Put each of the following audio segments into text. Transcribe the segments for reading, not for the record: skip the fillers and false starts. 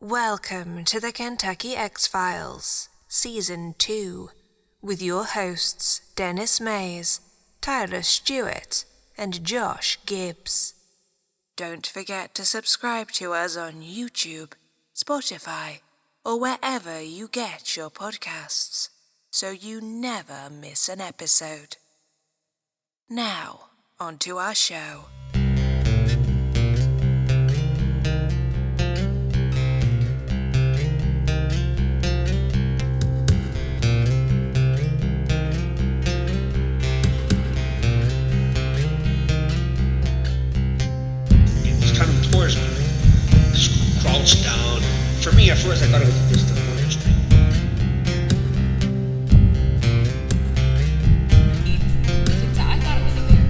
Welcome to the Kentucky X-Files, Season 2, with your hosts Dennis Mays, Tyler Stewart, and Josh Gibbs. Don't forget to subscribe to us on YouTube, Spotify, or wherever you get your podcasts, so you never miss an episode. Now, on to our show. Crouched down. For me, at first, I thought it was just a footage thing. I thought it was a bear.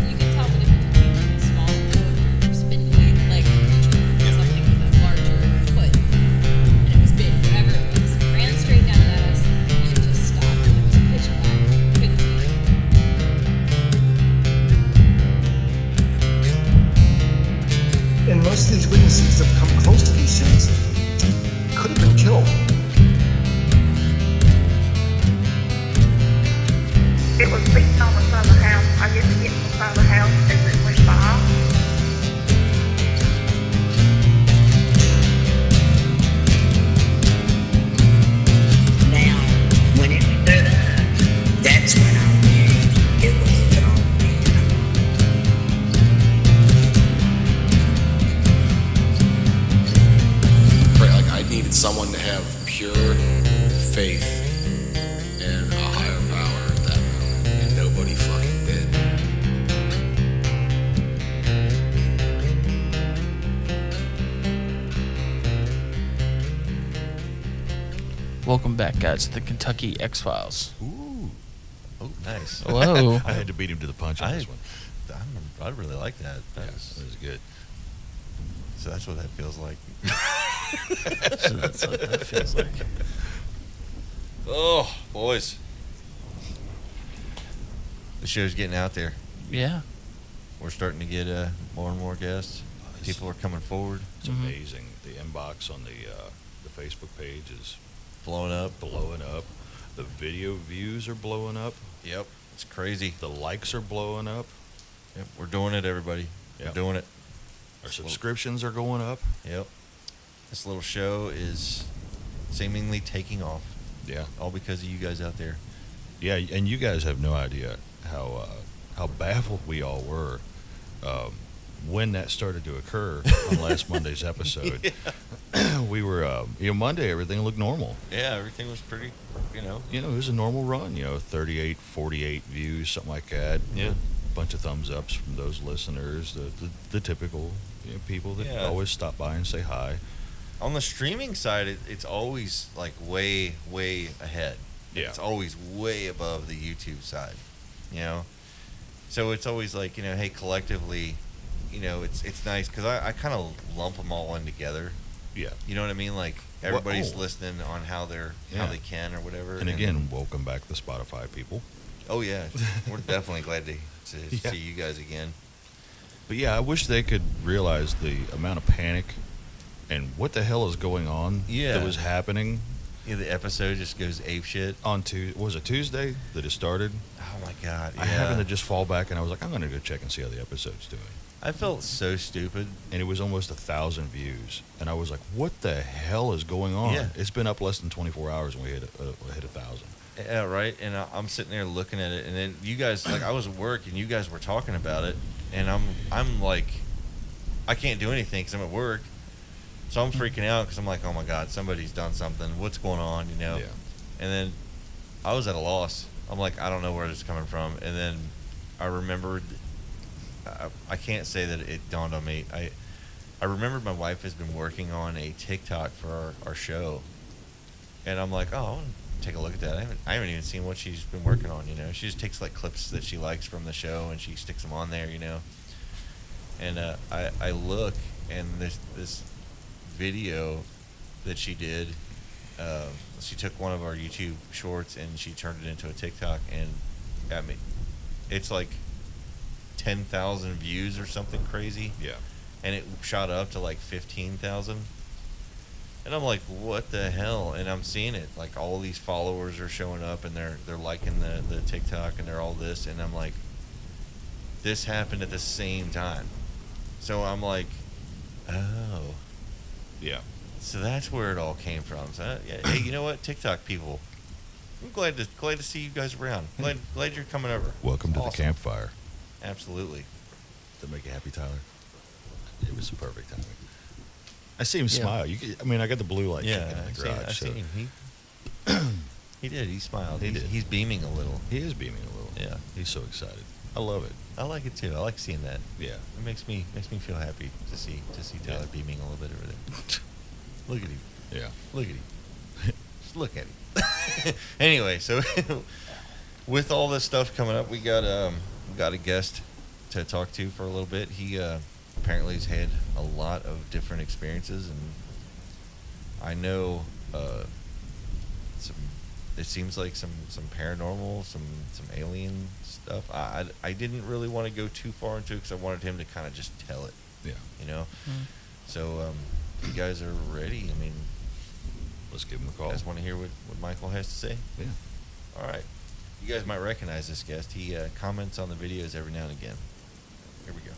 You can tell the difference between like a small or spindly-legged creature and something with a larger foot. And it was big, whatever it was. It ran straight down at us and just stopped. It was pitch black. Couldn't see it. And most of these witnesses that have come close to these things could have been killed. It was beating on the side of the house. I guess it hit the side of the house as it went by. Now, when it stood up, that's when I knew it was a gone man. Right, like I needed someone to have pure faith in a higher power at that moment, and nobody fucking did. Welcome back, guys, to the Kentucky X-Files. Ooh. Oh, nice. Hello. I had to beat him to the punch on this one. I really like that. That was good. So that's what that feels like. So that's what that feels like. Oh, boys. The show's getting out there. Yeah. We're starting to get more and more guests. People are coming forward. It's amazing. The inbox on the Facebook page is Blowing up. blowing up. The video views are blowing up. Yep. It's crazy. The likes are blowing up. Yep. We're doing it, everybody. Yep. We're doing it. Our subscriptions are going up. Yep. This little show is seemingly taking off. Yeah. All because of you guys out there. Yeah, and you guys have no idea how baffled we all were when that started to occur on last Monday's episode. We were, Monday everything looked normal. Yeah, everything was pretty, It was a normal run, 38, 48 views, something like that. Yeah. A bunch of thumbs ups from those listeners, the typical people that always stop by and say hi. On the streaming side, it's always like way, way ahead. Yeah. It's always way above the YouTube side, So it's always like, hey, collectively, it's nice because I kind of lump them all in together. Yeah. You know what I mean? Like everybody's listening on how they can or whatever. And again, welcome back to Spotify people. Oh yeah, we're definitely glad to see you guys again. But yeah, I wish they could realize the amount of panic and what the hell is going on that was happening. Yeah, the episode just goes apeshit. Was it Tuesday that it started? Oh my god! Yeah. I happened to just fall back and I was like, I'm going to go check and see how the episode's doing. I felt so stupid. And it was almost 1,000 views. And I was like, what the hell is going on? Yeah. It's been up less than 24 hours and we hit 1,000. Yeah, right. And I'm sitting there looking at it, and then you guys, like, I was at work, and you guys were talking about it, and I'm like, I can't do anything because I'm at work, so I'm freaking out because I'm like, oh my god, somebody's done something. What's going on? Yeah. And then I was at a loss. I'm like, I don't know where this is coming from. And then I remembered. I can't say that it dawned on me. I remembered my wife has been working on a TikTok for our show, and I'm like, oh, take a look at that. I haven't even seen what she's been working on. She just takes like clips that she likes from the show and she sticks them on there. And I look, and this video that she did. She took one of our YouTube shorts and she turned it into a TikTok, and it's like 10,000 views or something crazy. Yeah. And it shot up to like 15,000. And I'm like, what the hell? And I'm seeing it. Like, all these followers are showing up, and they're liking the TikTok, and they're all this. And I'm like, this happened at the same time. So I'm like, oh. Yeah. So that's where it all came from. So, yeah, hey, you know what? TikTok people, I'm glad to see you guys around. Glad you're coming over. Welcome to Awesome. the campfire. Absolutely. Did that make you happy, Tyler? It was the perfect timing. I see him smile. I got the blue light kicking in the garage. I seen him. He did. He smiled. He did. He's beaming a little. He is beaming a little. Yeah. He's so excited. I love it. I like it too. I like seeing that. Yeah. It makes me feel happy to see Tyler beaming a little bit over there. Look at him. Yeah. Look at him. Just look at him. Anyway, so with all this stuff coming up, we got a guest to talk to for a little bit. He apparently has had a lot of different experiences, and I know it seems like some paranormal, some alien stuff. I didn't really want to go too far into it because I wanted him to kind of just tell it. Yeah. You know. So if you guys are ready, I mean, let's give him a call. You guys want to hear what Micheal has to say? Yeah. All right. You guys might recognize this guest. He comments on the videos every now and again. Here we go.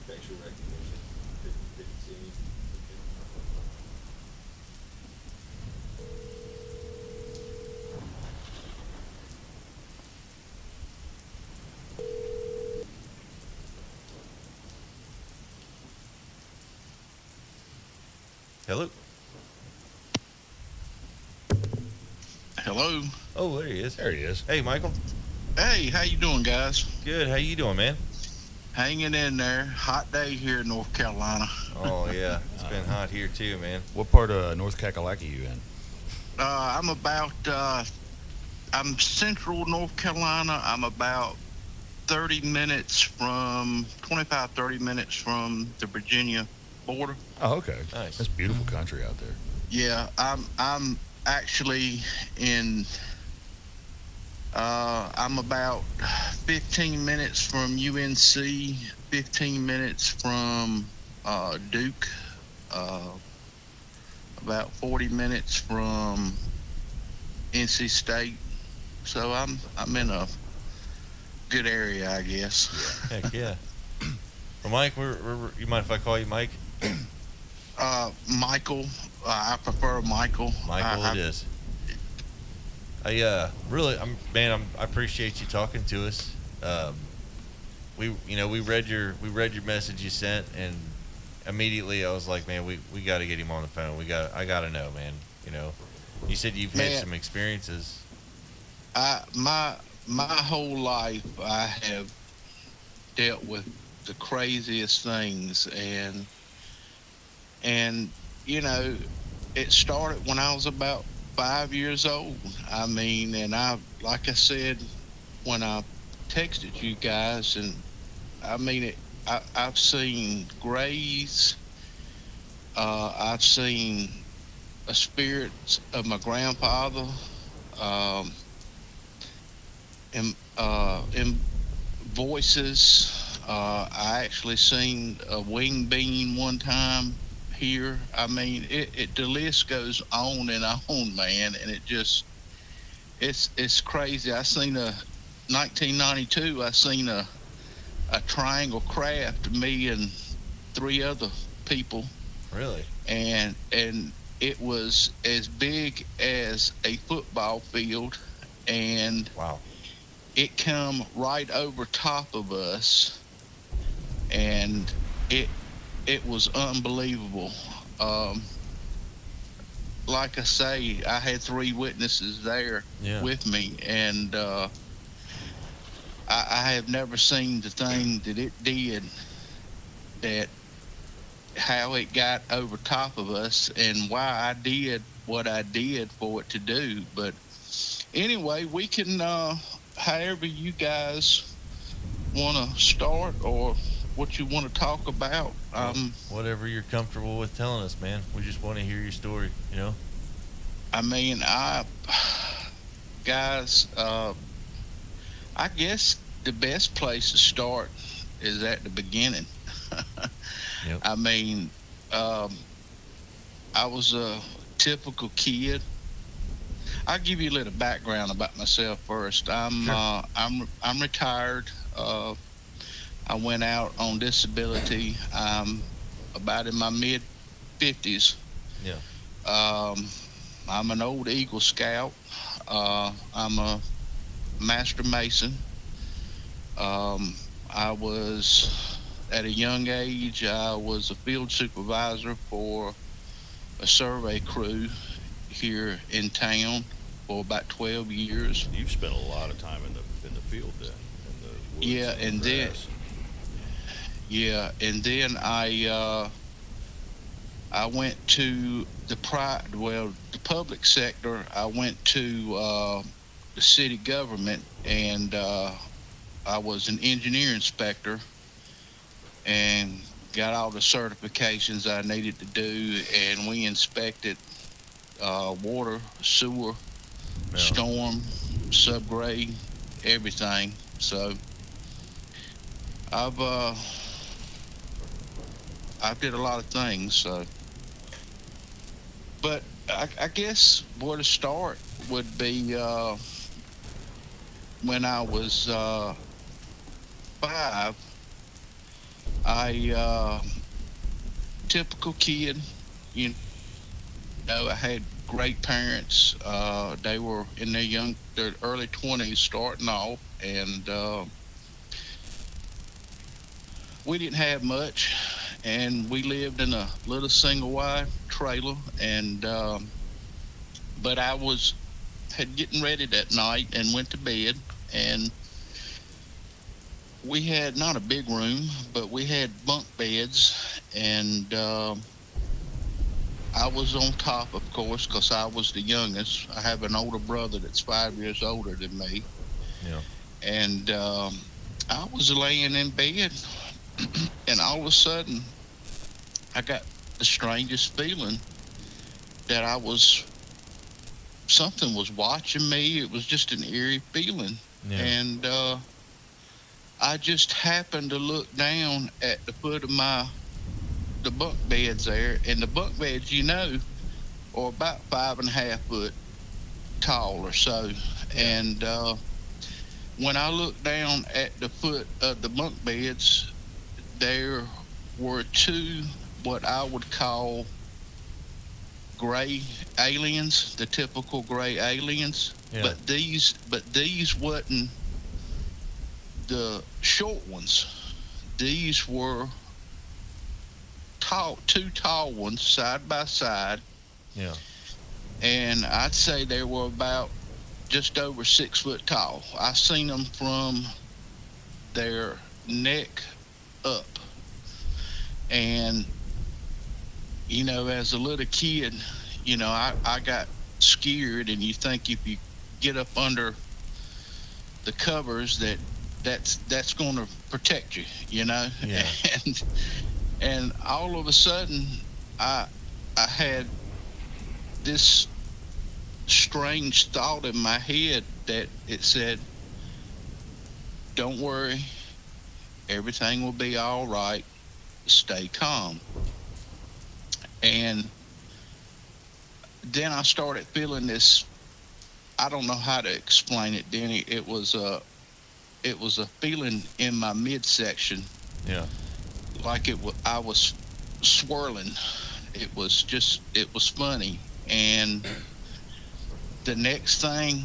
Facial recognition. Didn't see me. Hello. Hello. Oh, there he is. There he is. Hey, Micheal. Hey, how you doing, guys? Good. How you doing, man? Hanging in there. Hot day here in North Carolina. Oh yeah, it's been hot here too, man. What part of North Kakalaki you in? I'm about. I'm central North Carolina. I'm about 30 minutes from 30 minutes from the Virginia border. Oh, okay. Nice. That's beautiful country out there. Yeah, I'm actually in. I'm about 15 minutes from UNC, 15 minutes from Duke, about 40 minutes from NC State. So I'm in a good area, I guess. Heck yeah. Well, Mike, you mind if I call you Mike? Micheal. I prefer Micheal. Micheal, it is. I appreciate you talking to us. We read your message you sent, and immediately I was like, man, we got to get him on the phone. I got to know, man. You know, you said you've had some experiences. My whole life I have dealt with the craziest things, and you know, it started when I was about 5 years old. I mean, and like I said when I texted you guys, and I mean I've seen grays. I've seen a spirit of my grandfather, and voices. I actually seen a wing beam one time here. I mean, the list goes on and on, man, and it's crazy. I seen 1992. I seen a triangle craft, me and 3 other people. Really? And it was as big as a football field, and wow, it come right over top of us, and it was unbelievable. Like I say, I had 3 witnesses there with me, and I have never seen the thing that it did, that how it got over top of us, and why I did what I did for it to do. But anyway, we can, however you guys want to start, or what you want to talk about. Whatever you're comfortable with telling us, man. We just want to hear your story, you know? I mean, guys, I guess the best place to start is at the beginning. Yep. I mean, I was a typical kid. I'll give you a little background about myself first. I'm retired. I went out on disability. I'm about in my mid 50s. Yeah. I'm an old Eagle Scout. I'm a master mason. I was at a young age. I was a field supervisor for a survey crew here in town for about 12 years. You've spent a lot of time in the field then, in the woods Yeah, and the grass. and then I went to the public sector. I went to the city government, and I was an engineer inspector, and got all the certifications I needed to do, and we inspected water, sewer, storm, subgrade, everything. So I've I did a lot of things. So, but I guess where to start would be when I was 5. I typical kid, you know. I had great parents. They were in their early 20s, starting off, and we didn't have much, and we lived in a little single wide trailer. And but I had getting ready that night and went to bed, and we had not a big room, but we had bunk beds, and I was on top, of course, because I was the youngest. I have an older brother that's 5 years older than me. Yeah. And I was laying in bed, and all of a sudden, I got the strangest feeling that something was watching me. It was just an eerie feeling. Yeah. And I just happened to look down at the foot of the bunk beds there, and the bunk beds, are about 5.5 foot tall or so. Yeah. And when I looked down at the foot of the bunk beds, there were 2 what I would call gray aliens, the typical gray aliens. Yeah. But these wasn't the short ones. These were 2 tall ones side by side. Yeah. And I'd say they were about just over 6 foot tall. I seen them from their neck up. And as a little kid, I got scared. And you think if you get up under the covers that's going to protect you, Yeah. and all of a sudden I had this strange thought in my head that it said, "Don't worry, everything will be all right. Stay calm." And then I started feeling this. I don't know how to explain it, Denny. It was a feeling in my midsection, Yeah. like I was swirling. It was funny. And the next thing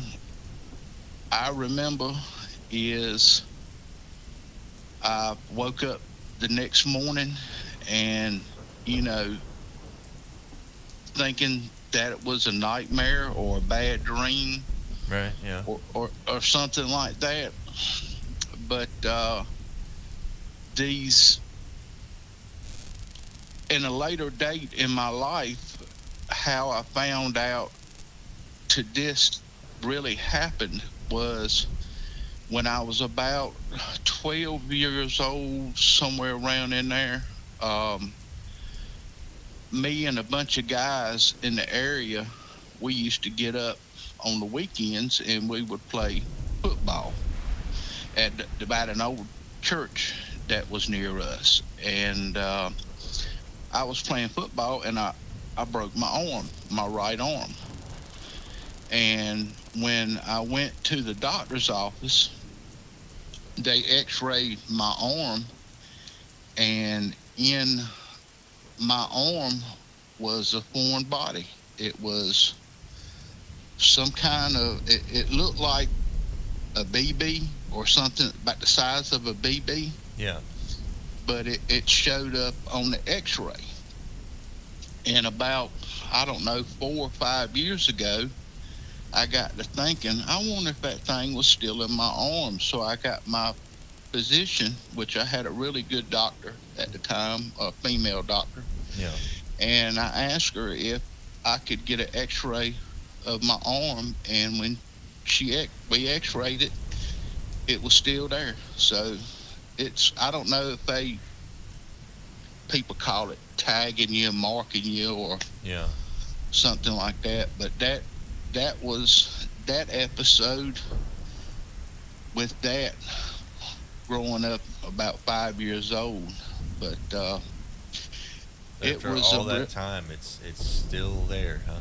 I remember is I woke up the next morning, and thinking that it was a nightmare or a bad dream, Right. Yeah. or something like that. But these, in a later date in my life, how I found out this really happened was when I was about 12 years old, somewhere around in there. Me and a bunch of guys in the area, we used to get up on the weekends and we would play football. about an old church that was near us, and I was playing football, and I broke my arm, my right arm. And when I went to the doctor's office, they x-rayed my arm, and in my arm was a foreign body. It was some kind of, it looked like a BB or something about the size of a BB, Yeah. but it showed up on the x-ray. And about, I don't know, 4 or 5 years ago, I got to thinking, I wonder if that thing was still in my arm. So I got my physician, which I had a really good doctor at the time, a female doctor. Yeah. And I asked her if I could get an x-ray of my arm. And when we x-rayed it, it was still there. So I don't know if people call it tagging you, marking you, or Yeah. something like that. But that was that episode with that growing up about 5 years old. But it After was all that time, it's still there, huh?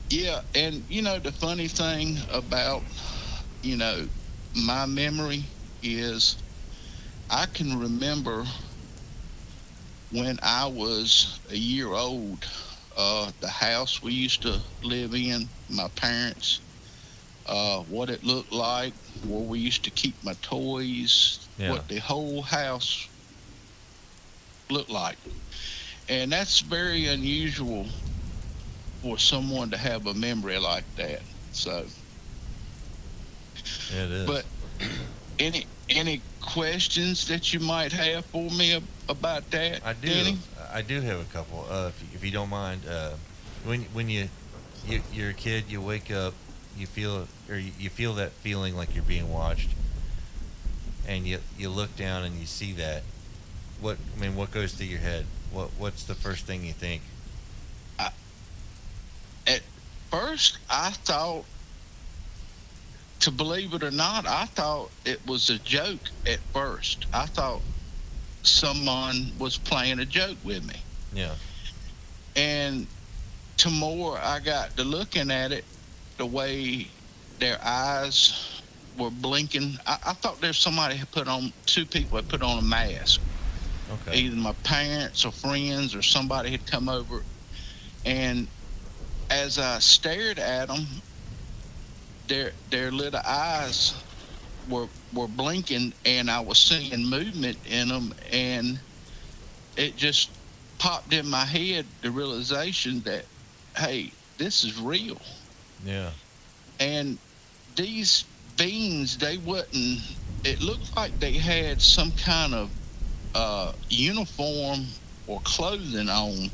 Yeah, and the funny thing about my memory is I can remember when I was a year old, the house we used to live in, my parents, what it looked like, where we used to keep my toys, what the whole house looked like. And that's very unusual for someone to have a memory like that. So, Yeah, it is. but any questions that you might have for me about that? I do. Danny? I do have a couple. If you don't mind, when you're a kid, you wake up, you feel that feeling like you're being watched, and you look down and you see that. What goes through your head? What's the first thing you think? At first, I thought, to believe it or not, I thought it was a joke at first. I thought someone was playing a joke with me. Yeah. And the more I got to looking at it, the way their eyes were blinking, I thought there's two people had put on a mask. Okay. Either my parents or friends or somebody had come over. And as I stared at them, their little eyes were blinking, and I was seeing movement in them, and it just popped in my head, the realization that, hey, this is real. Yeah. And these beings, it looked like they had some kind of uniform or clothing on,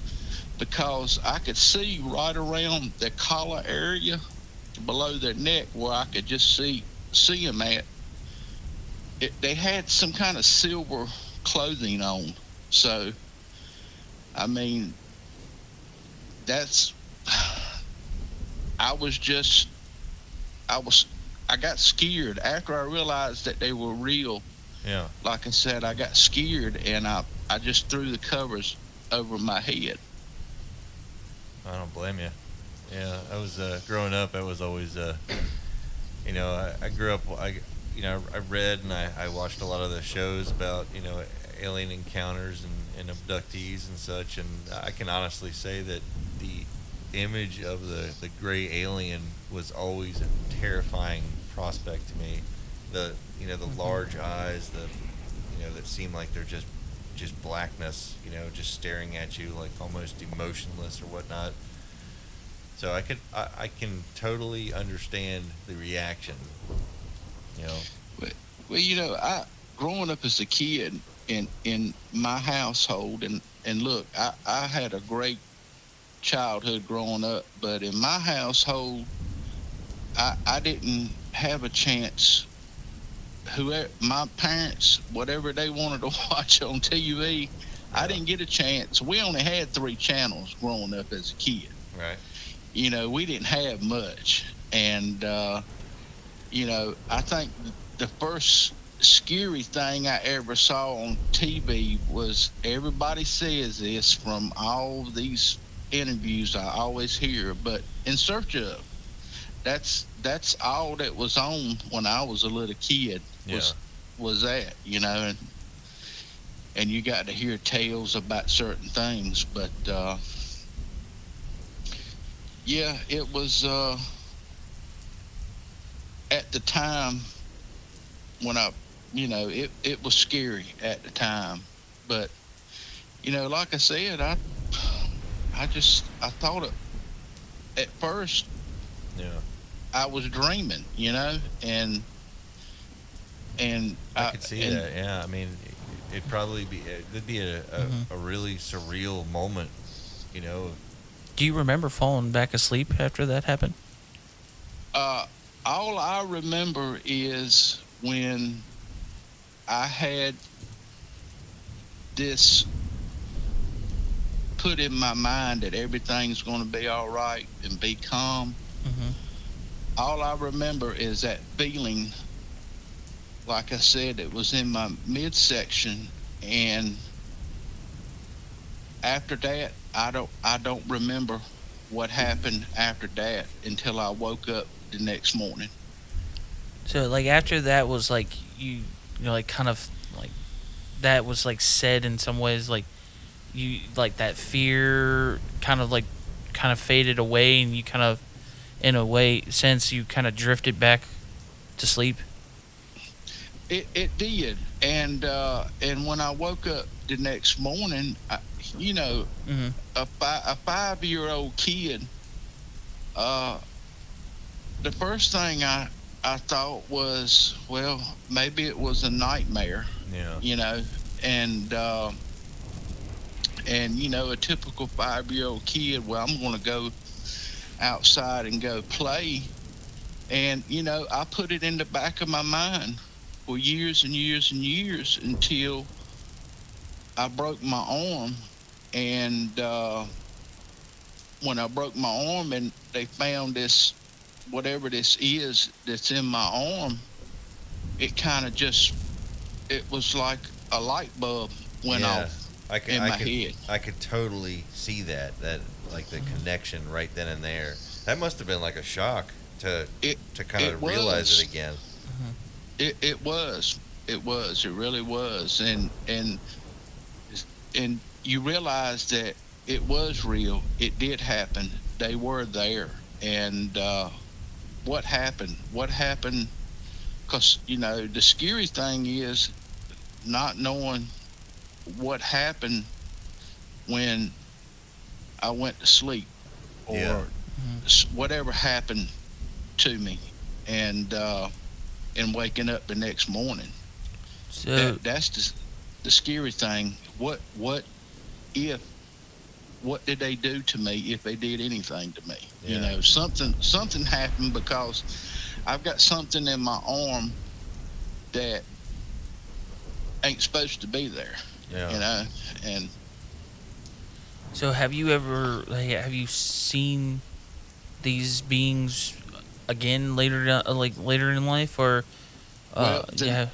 because I could see right around their collar area below their neck where I could just see them at. They had some kind of silver clothing on. So, I mean, I got scared after I realized that they were real. Yeah. Like I said, I got scared, and I just threw the covers over my head. I don't blame you. Yeah, I was growing up. I was always, I grew up. I read and I watched a lot of the shows about alien encounters and abductees and such. And I can honestly say that the image of the gray alien was always a terrifying prospect to me. The large eyes, that seem like they're just blackness, just staring at you, like almost emotionless or whatnot. So I can totally understand the reaction. Well, I growing up as a kid in my household, and look, I had a great childhood growing up, but in my household, I didn't have a chance. My parents, whatever they wanted to watch on TV, I didn't get a chance. We only had 3 channels growing up as a kid. Right. We didn't have much. And, I think the first scary thing I ever saw on TV was, everybody says this from all these interviews I always hear, but In Search Of. That's all that was on when I was a little kid. Was that, and you got to hear tales about certain things, but yeah, it was at the time when it was scary at the time, but like I said, I thought it at first. Yeah. I was dreaming, and I could see that. Yeah, I mean, it'd be a really surreal moment, Do you remember falling back asleep after that happened? All I remember is when I had this put in my mind that everything's going to be all right and be calm. All I remember is that feeling. Like I said, it was in my midsection, and after that, I don't remember what happened after that until I woke up the next morning. So, like, after that was like you know, like, kind of like that was like said in some ways, like you, like, that fear kind of faded away, and you kind of, in a way, sense you kind of drifted back to sleep. It did, and when I woke up the next morning, a 5-year-old kid, the first thing I thought was, well, maybe it was a nightmare. Yeah. And a typical 5-year-old kid, well, I'm going to go outside and go play, and I put it in the back of my mind for years and years and years until I broke my arm. And when I broke my arm and they found this, whatever this is that's in my arm, it kind of it was like a light bulb went off in my head. I could totally see that like the connection right then and there. That must have been like a shock to kind of realize it again. It was. It really was. And you realize that it was real. It did happen. They were there. And what happened? Because, the scary thing is not knowing what happened when I went to sleep, or whatever happened to me, and waking up the next morning. So That's the scary thing. What did they do to me, if they did anything to me? Yeah. Something happened, because I've got something in my arm that ain't supposed to be there. Yeah. And So have you seen these beings again later in life, or that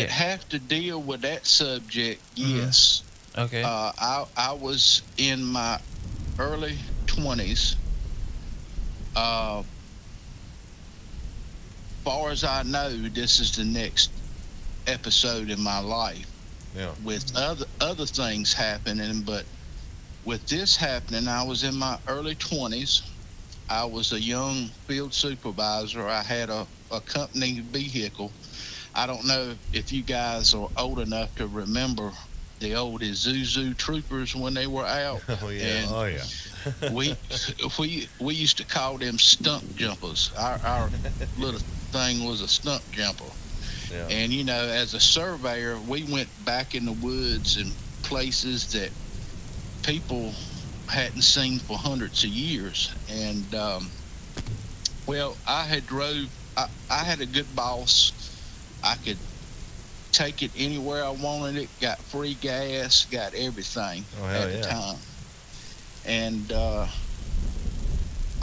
have to deal with that subject? Yes. Okay. I was in my early 20s. Far as I know, this is the next episode in my life. Yeah. With other things happening, but with this happening, I was in my early 20s. I was a young field supervisor. I had a company vehicle. I don't know if you guys are old enough to remember the old Isuzu Troopers when they were out. Oh yeah. And we used to call them stump jumpers. Our little thing was a stump jumper. Yeah. And as a surveyor, we went back in the woods and places that people hadn't seen for hundreds of years. And well, I had a good boss. I could take it anywhere I wanted it. Got free gas, got everything at the time. And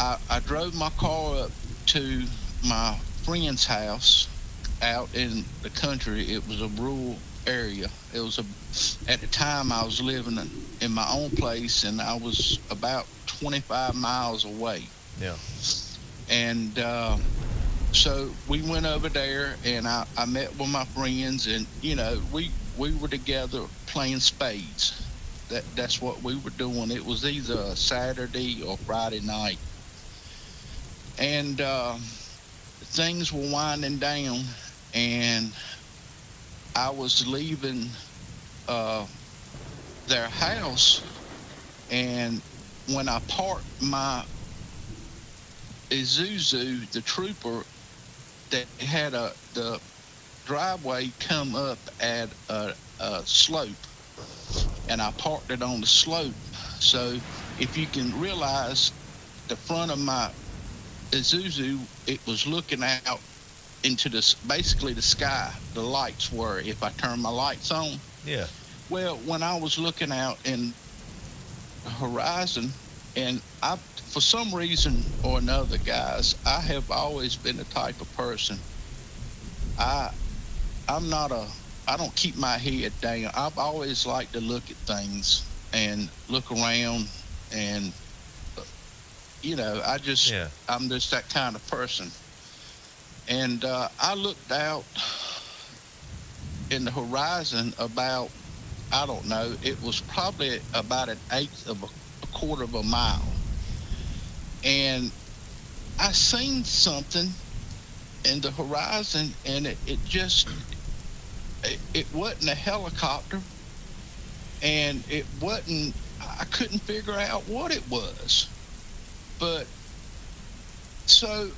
I drove my car up to my friend's house, out in the country. It was a rural area. It was at the time I was living in my own place, and I was about 25 miles away. Yeah. And so we went over there, and I met with my friends, and we were together playing spades. That's what we were doing. It was either a Saturday or Friday night, and things were winding down, and I was leaving their house, and when I parked my Isuzu, the trooper that had the driveway come up at a slope, and I parked it on the slope. So if you can realize, the front of my Isuzu, it was looking out into basically the sky. The lights were, if I turned my lights on. Yeah. Well, when I was looking out in the horizon, and for some reason or another, guys, I have always been the type of person. I don't keep my head down. I've always liked to look at things and look around, and I'm just that kind of person. And I looked out in the horizon about, I don't know, it was probably about an eighth of a quarter of a mile. And I seen something in the horizon, and it wasn't a helicopter, and I couldn't figure out what it was. But so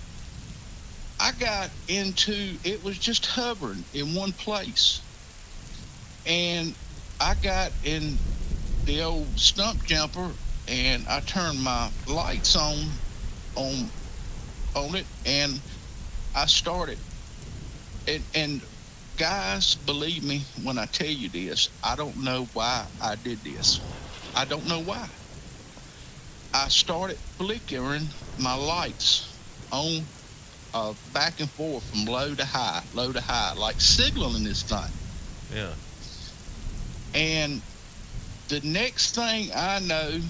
I got it was just hovering in one place. And I got in the old stump jumper, and I turned my lights on it, and I started. And guys, believe me when I tell you this, I don't know why I did this. I don't know why. I started flickering my lights on back and forth from low to high, like signaling this thing. Yeah. And the next thing I know,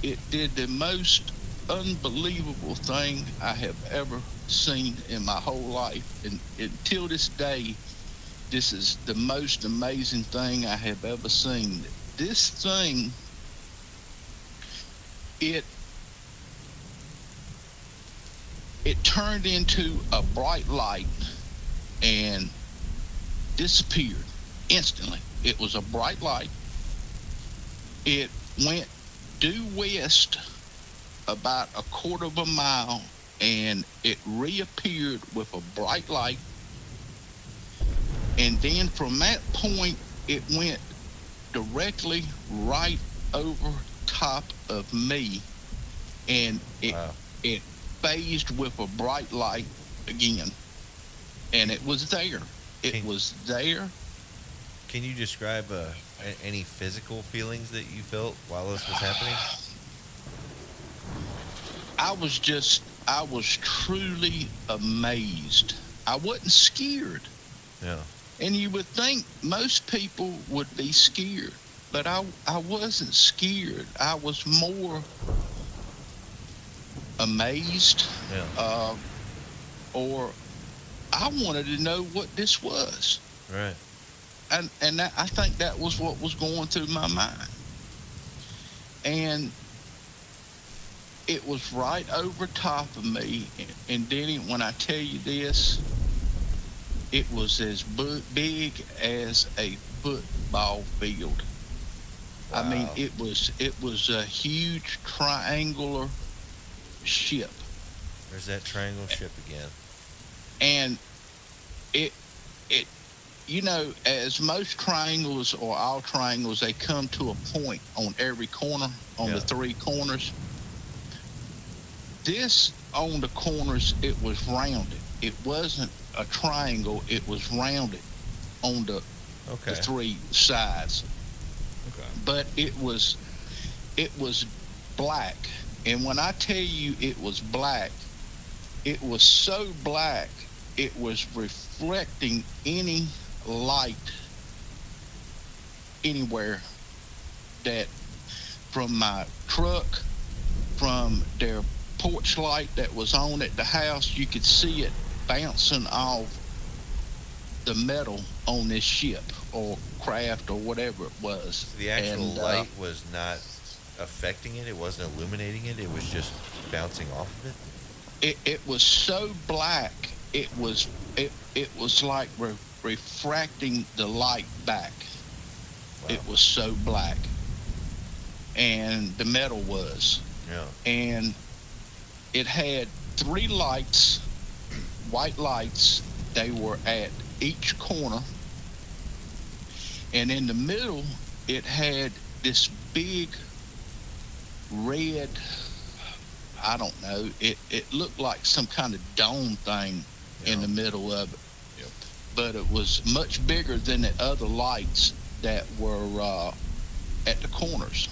it did the most unbelievable thing I have ever seen in my whole life. And until this day, this is the most amazing thing I have ever seen. This thing, it turned into a bright light and disappeared instantly. It was a bright light. It went due west about a quarter of a mile, and it reappeared with a bright light. And then from that point, it went directly right over top of me, and it phased with a bright light again. And it was there. It was there. Can you describe any physical feelings that you felt while this was happening? I was truly amazed. I wasn't scared. Yeah. And you would think most people would be scared, but I wasn't scared. I was more amazed. Yeah. Or I wanted to know what this was. Right. And I think that was what was going through my mind. And it was right over top of me. And Denny, when I tell you this, it was as big as a football field. Wow. I mean, it was a huge triangular ship. There's that triangle ship again. And it as most triangles or all triangles, they come to a point on every corner, on the three corners. This, on the corners, it was rounded. It wasn't a triangle, it was rounded on the three sides. Okay. But it was black. And when I tell you it was black, it was so black it was reflecting any light anywhere that from my truck, from their porch light that was on at the house, you could see it bouncing off the metal on this ship or craft or whatever it was. So the actual light was not affecting it. It wasn't illuminating it. It was just bouncing off of it. It was so black. It was like refracting the light back. Wow. It was so black, and the metal was. Yeah. And it had 3 lights, white lights. They were at each corner, and in the middle it had this big red, I don't know, it looked like some kind of dome thing in the middle of it. Yep. But it was much bigger than the other lights that were at the corners.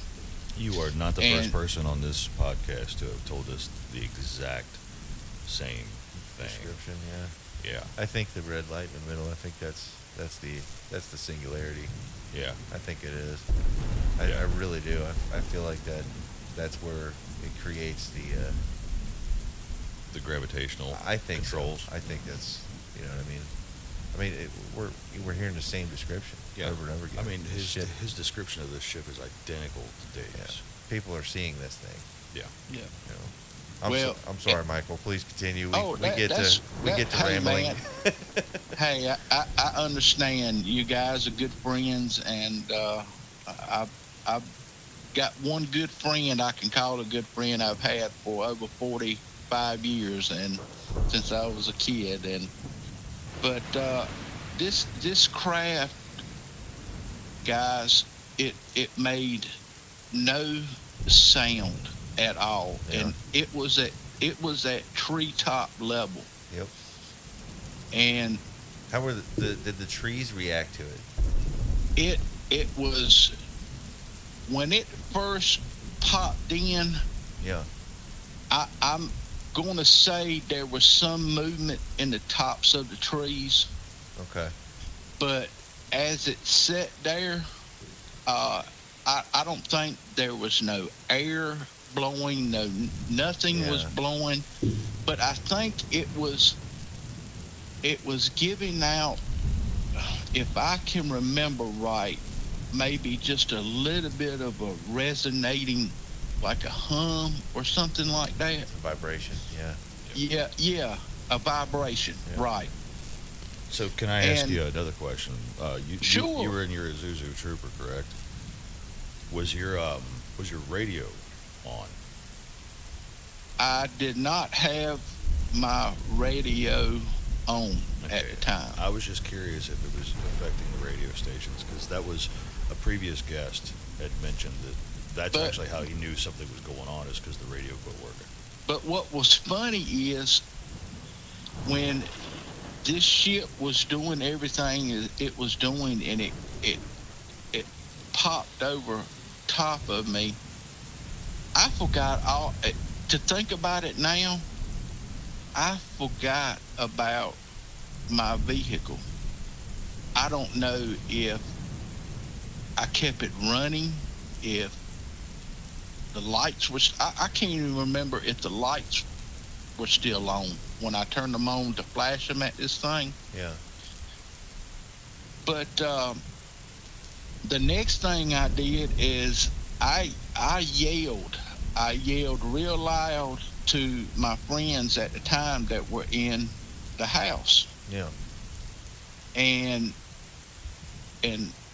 You are not the first person on this podcast to have told us the exact same thing. Description, yeah. Yeah. I think the red light in the middle. I think that's the singularity. Yeah. I think it is. Yeah. I really do. I feel like that's where it creates The gravitational I think controls. So. I think that's, you know what I mean. We're hearing the same description over and over again. I mean, his description of this ship is identical to Dave's. Yeah. People are seeing this thing. Yeah. Yeah. You know. I'm sorry, Michael. Please continue. We get to hey, rambling. man. Hey, I understand you guys are good friends, and I've got one good friend I can call a good friend I've had for over 45 years, and since I was a kid. But this craft, guys, it made no sound at all, and it was at treetop level. Yep. And how were did the trees react to it? It was when it first popped in. Yeah. I'm going to say there was some movement in the tops of the trees. Okay. But as it sat there, I don't think there was no air blowing, nothing was blowing, but I think it was giving out, if I can remember right, maybe just a little bit of a resonating, like a hum or something like that. It's a vibration, Yeah, a vibration, right. So can I ask you another question? Sure. You were in your Isuzu Trooper, correct? Was your radio on? I did not have my radio on at the time. I was just curious if it was affecting the radio stations, because that was a previous guest had mentioned that's actually how he knew something was going on, is because the radio quit working. But what was funny is when this ship was doing everything it was doing, and it popped over top of me, I forgot all. To think about it now, I forgot about my vehicle. I don't know if I kept it running, if the lights were. I can't even remember if the lights were still on when I turned them on to flash them at this thing. Yeah. But the next thing I did is I yelled. I yelled real loud to my friends at the time that were in the house. Yeah. And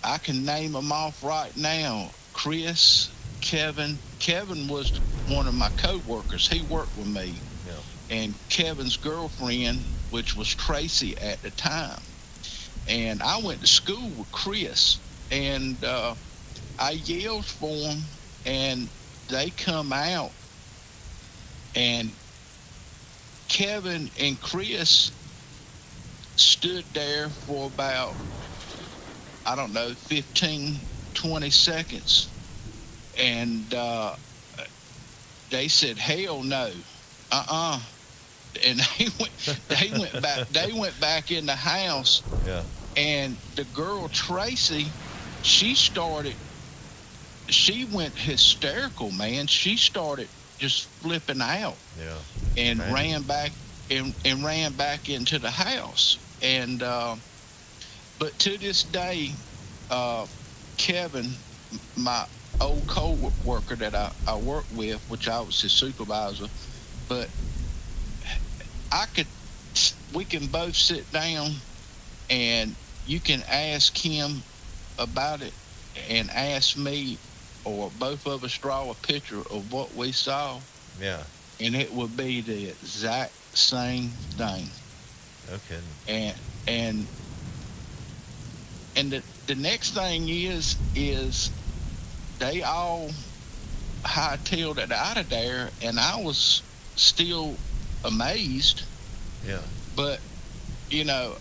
I can name them off right now. Chris, Kevin. Kevin was one of my co-workers. He worked with me. Yeah. And Kevin's girlfriend, which was Tracy at the time. And I went to school with Chris. And I yelled for them, and they come out, and Kevin and Chris stood there for about, I don't know, 15, 20 seconds. And they said, hell no. and they went back in the house, Yeah. and the girl Tracy, she went hysterical, man. She started just flipping out Yeah. and Imagine. ran back into the house. And but to this day, Kevin, my old co-worker that I worked with, which I was his supervisor, but we can both sit down and you can ask him about it and ask me, or both of us draw a picture of what we saw, Yeah. and it would be the exact same thing. Okay. And the next thing is they all hightailed it out of there, and I was still amazed. Yeah. But you know,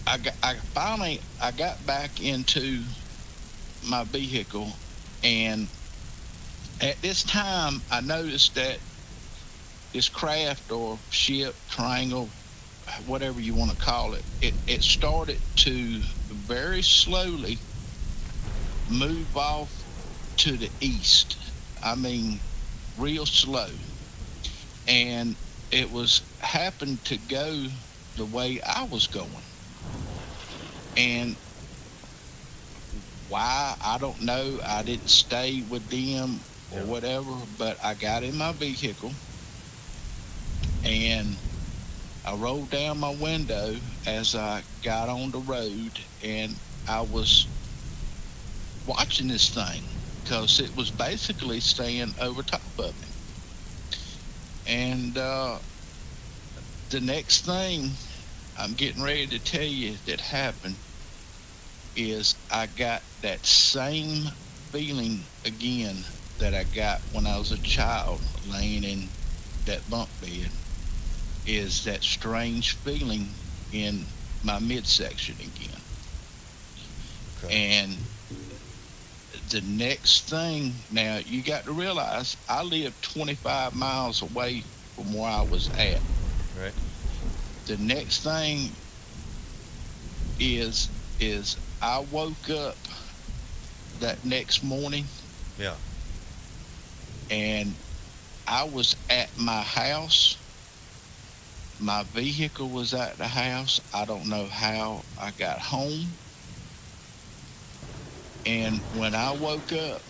I got back into my vehicle, and at this time I noticed that this craft or ship, triangle, whatever you want to call it, it started to very slowly move off to the east. I mean, real slow. And it was happened to go the way I was going. And why, I don't know. I didn't stay with them or whatever, but I got in my vehicle and I rolled down my window as I got on the road, and I was watching this thing because it was basically staying over top of me. And the next thing I'm getting ready to tell you that happened is I got that same feeling again that I got when I was a child laying in that bunk bed, is that strange feeling in my midsection again. Okay. And the next thing, now you got to realize I lived 25 miles away from where I was at. Right. The next thing is I woke up that next morning. Yeah. And I was at my house. My vehicle was at the house. I don't know how I got home. And when I woke up,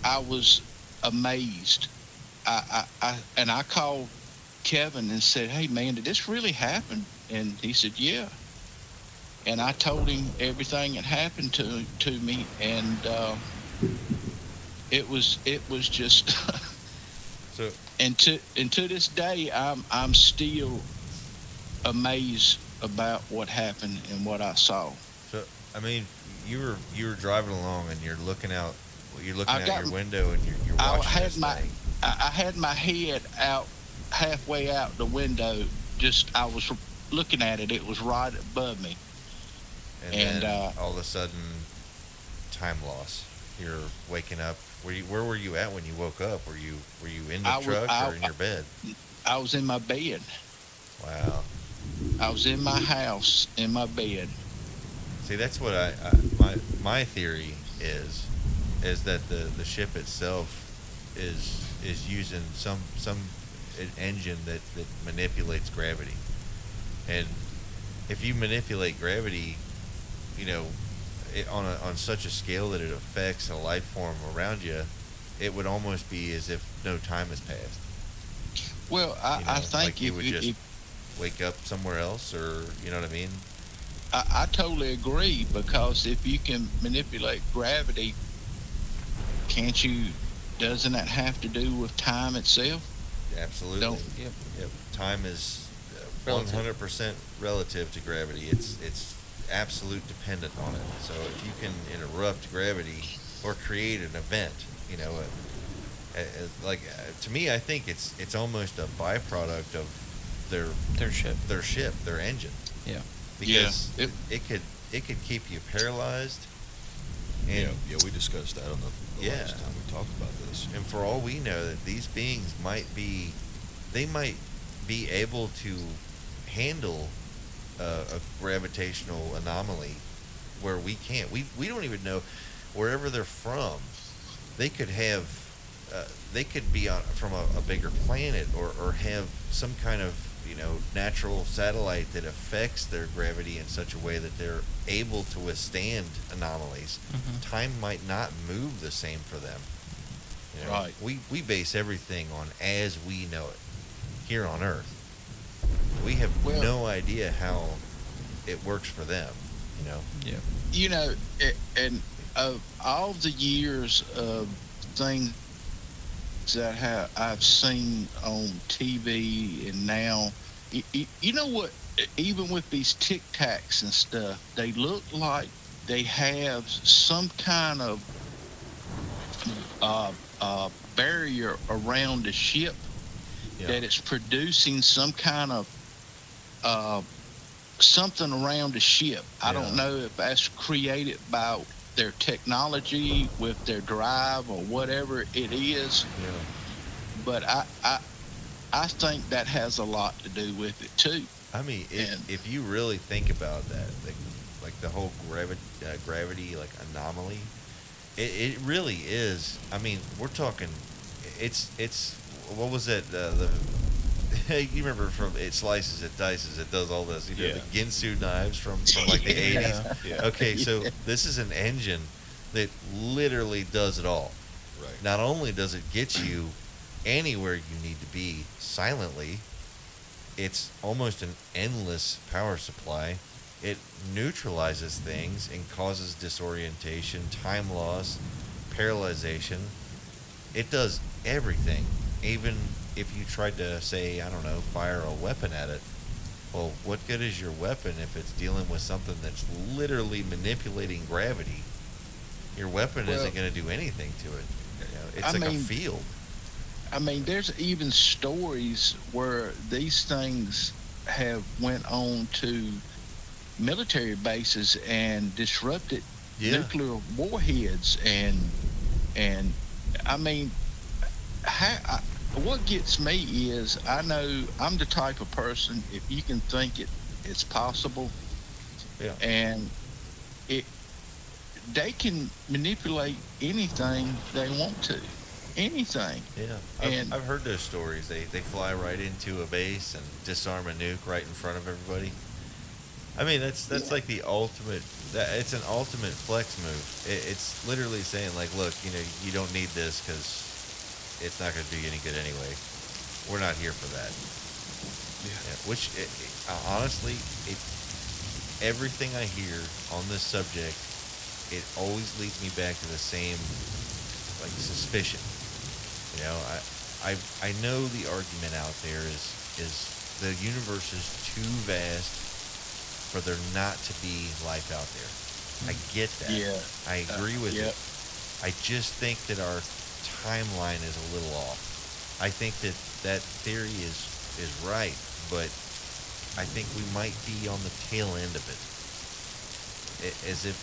I was amazed. I called Kevin and said, "Hey man, did this really happen?" And he said, "Yeah." And I told him everything that happened to me, and it was just. So. And to this day, I'm still amazed about what happened and what I saw. So I mean, you were driving along and you're looking out. You're looking out your window and you're watching this thing. I had my head out halfway out the window. Just I was looking at it. It was right above me. And then all of a sudden, time loss. You're waking up. Where were you at when you woke up? Were you in the truck or in your bed? I was in my bed. Wow. I was in my house in my bed. See, that's what my theory is that the ship itself is using some an engine that manipulates gravity. And if you manipulate gravity, you know, on such a scale that it affects a life form around you, it would almost be as if no time has passed. Well, I think like you would just wake up somewhere else, or you know what I mean? I totally agree, because if you can manipulate gravity, doesn't that have to do with time itself? Absolutely. Yep. Time is 100% relative to gravity. It's absolute dependent on it. So if you can interrupt gravity or create an event, you know, to me, I think it's almost a byproduct of their engine. Yeah. Because it could keep you paralyzed. And Yeah, we discussed that on the Yeah. last time we talked about this. and for all we know, that these beings they might be able to handle a gravitational anomaly where we can't. We don't even know wherever they're from. They could have, they could be from a bigger planet, or have some kind of natural satellite that affects their gravity in such a way that they're able to withstand anomalies. Time might not move the same for them. Right. We base everything on as we know it here on Earth. We have Well- no idea how it works for them. Yeah. And of all the years of things that I've seen on TV and now, you know what? Even with these Tic Tacs and stuff, they look like they have some kind of barrier around the ship that it's producing some kind of something around the ship. I don't know if that's created by their technology with their drive or whatever it is. But I think that has a lot to do with it too. I mean, if you really think about that, like the whole gravity like anomaly, it really is. I mean, we're talking. It's what was it? You remember from It Slices, It Dices, It Does All This. The Ginsu knives from like the 80s. Yeah. Okay, so this is an engine that literally does it all. Right. Not only does it get you anywhere you need to be silently, it's almost an endless power supply. It neutralizes things and causes disorientation, time loss, paralyzation. It does everything. Even if you tried to, say, I don't know, fire a weapon at it, well, what good is your weapon if it's dealing with something that's literally manipulating gravity? Your weapon isn't going to do anything to it. It's a field. I mean, there's even stories where these things have went on to military bases and disrupted nuclear warheads, and I mean, what gets me is, I know I'm the type of person, if you can think it's possible, and they can manipulate anything they want to. Anything. Yeah, And I've heard those stories. They fly right into a base and disarm a nuke right in front of everybody. I mean, that's like the ultimate. It's an ultimate flex move. It's literally saying, like, look, you don't need this because it's not going to do you any good anyway. We're not here for that. Which, honestly, everything I hear on this subject, it always leads me back to the same, like, suspicion. I know the argument out there is the universe is too vast for there not to be life out there. I get that. Yeah. I agree with it. I just think that our timeline is a little off. I think that theory is right, but I think we might be on the tail end of it. As if,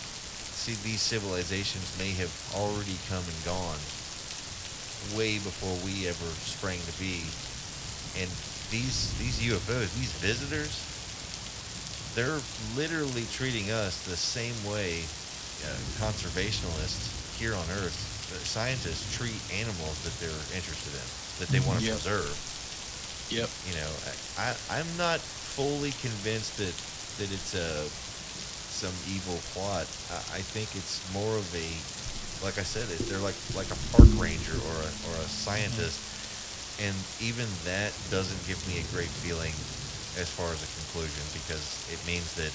these civilizations may have already come and gone way before we ever sprang to be. And these UFOs, these visitors, they're literally treating us the same way conservationists here on Earth, scientists treat animals that they're interested in, that they want to preserve. Yep. I'm not fully convinced that it's some evil plot. I think it's more of a, like I said, they're like a park ranger or a scientist, and even that doesn't give me a great feeling as far as a conclusion, because it means that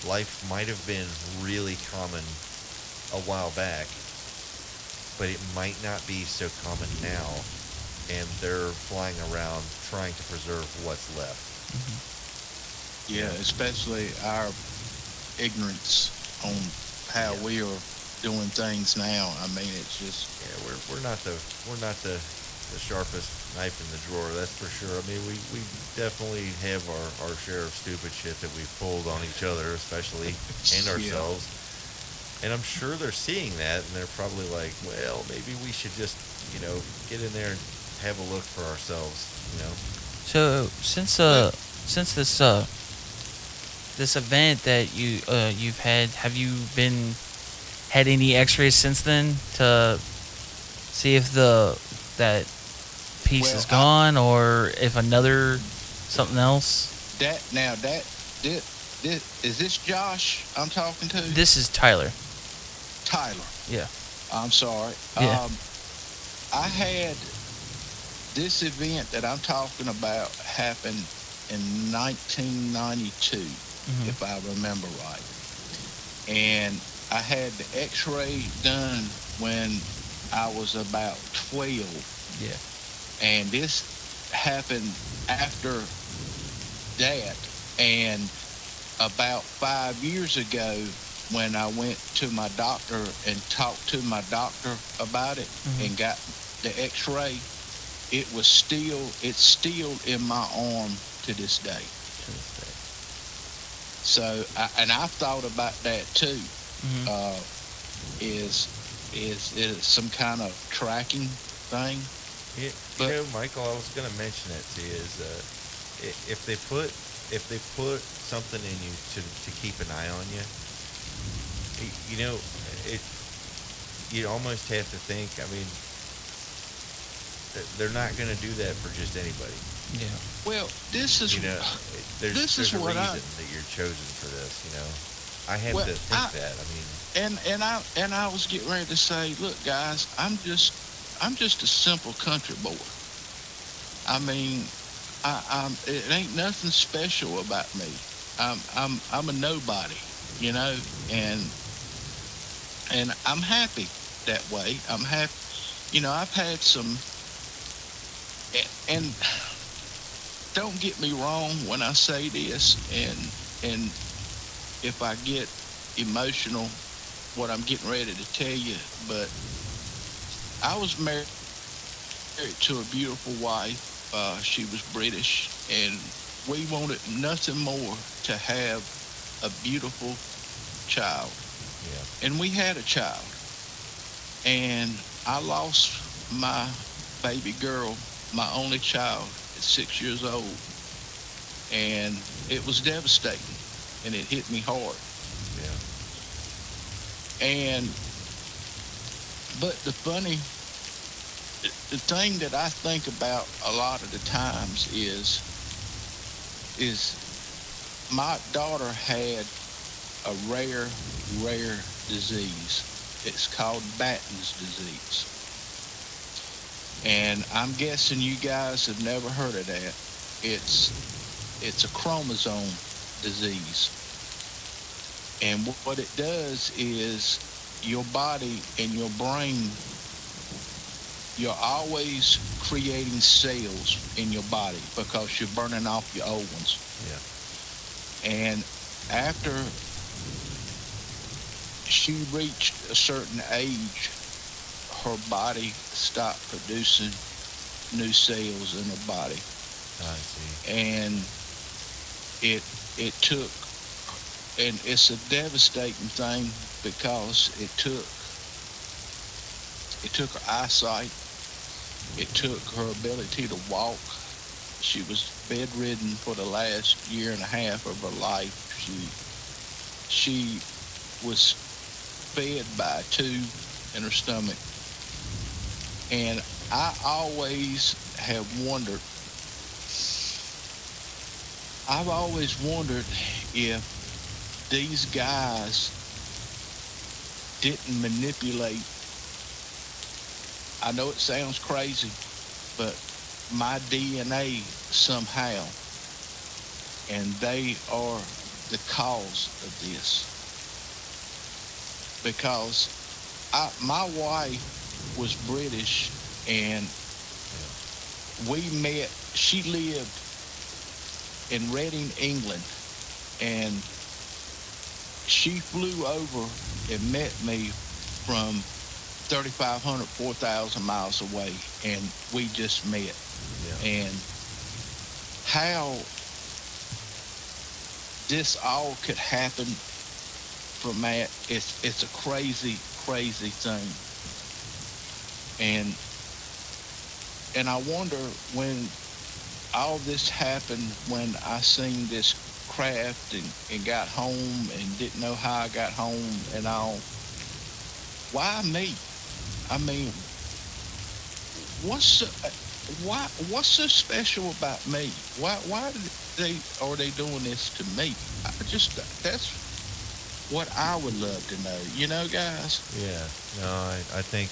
life might have been really common a while back, but it might not be so common now, and they're flying around trying to preserve what's left. Yeah, especially our ignorance on how we are doing things now. I mean, it's just we're not the sharpest knife in the drawer, that's for sure. I mean, we definitely have our share of stupid shit that we've pulled on each other, especially, and ourselves. And I'm sure they're seeing that, and they're probably like, well, maybe we should just, get in there and have a look for ourselves, So since this event that you've have you had any X-rays since then to see if that piece is gone or if something else? Is this Josh I'm talking to? This is Tyler. Tyler. Yeah. I'm sorry. Yeah. I had this event that I'm talking about happen in 1992, if I remember right. And I had the X-ray done when I was about 12. Yeah. And this happened after that. And about 5 years ago, when I went to my doctor and talked to my doctor about it and got the X-ray, it's still in my arm to this day. So, I've thought about that too. Is it some kind of tracking thing? Michael, I was going to mention it to you. If they put something in you to keep an eye on you, you almost have to think. I mean, they're not going to do that for just anybody. Yeah. Well, this is there's a reason that you're chosen for this. I have to think that. I mean, and I was getting ready to say, look, guys, I'm just a simple country boy. I mean, it ain't nothing special about me. I'm a nobody, and I'm happy that way. I'm happy. I've had some, and don't get me wrong when I say this, and if I get emotional, what I'm getting ready to tell you, but I was married to a beautiful wife. She was British, and we wanted nothing more to have a beautiful child. Yeah. And we had a child. And I lost my baby girl, my only child, at 6 years old. And it was devastating, and it hit me hard. Yeah. But the thing that I think about a lot of the times is my daughter had a rare disease. It's called Batten's disease. And I'm guessing you guys have never heard of that. It's a chromosome disease. And what it does is your body and your brain, you're always creating cells in your body because you're burning off your old ones. Yeah. And after she reached a certain age, her body stopped producing new cells in her body. I see. And it took, and it's a devastating thing because it took her eyesight. It took her ability to walk. She was bedridden for the last year and a half of her life. She was fed by a tube in her stomach. And I always have wondered, I've always wondered if these guys didn't manipulate. I know it sounds crazy, but my DNA somehow, and they are the cause of this. Because my wife was British, and we met. She lived in Reading, England, and she flew over and met me from 3,500, 4,000 miles away, and we just met. Yeah. And how this all could happen from that, it's a crazy, crazy thing. And I wonder when all this happened, when I seen this craft and got home and didn't know how I got home and all. Why me? I mean, what's so, what's so special about me? Why are they doing this to me? I just that's what I would love to know. You know, guys. Yeah. No, I think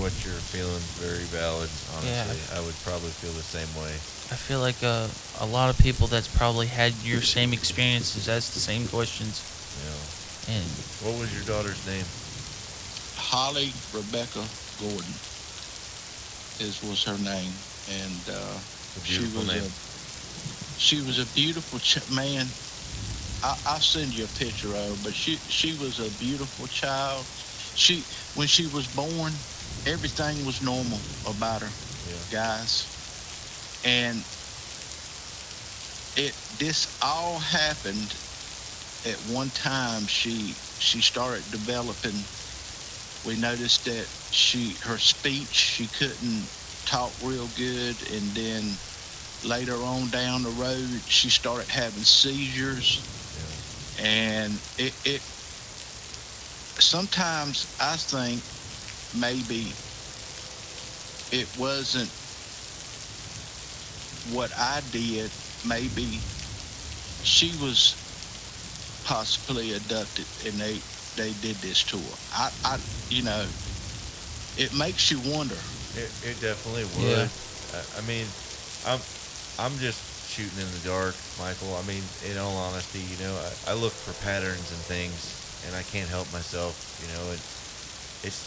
what you're feeling is very valid. Honestly, I would probably feel the same way. I feel like a lot of people that's probably had your same experiences ask the same questions. Yeah. And what was your daughter's name? Holly Rebecca Gordon was her name, and she was a beautiful man. I'll send you a picture of her, but she was a beautiful child. When she was born, everything was normal about her, guys. And this all happened at one time. She started developing. We noticed that her speech, she couldn't talk real good, and then later on down the road, she started having seizures. Yeah. And it sometimes I think maybe it wasn't what I did. Maybe she was possibly abducted, and they did this to her. I it makes you wonder. It definitely would. Yeah. I mean, I'm just shooting in the dark, Michael. I mean, in all honesty, I look for patterns and things, and I can't help myself. It's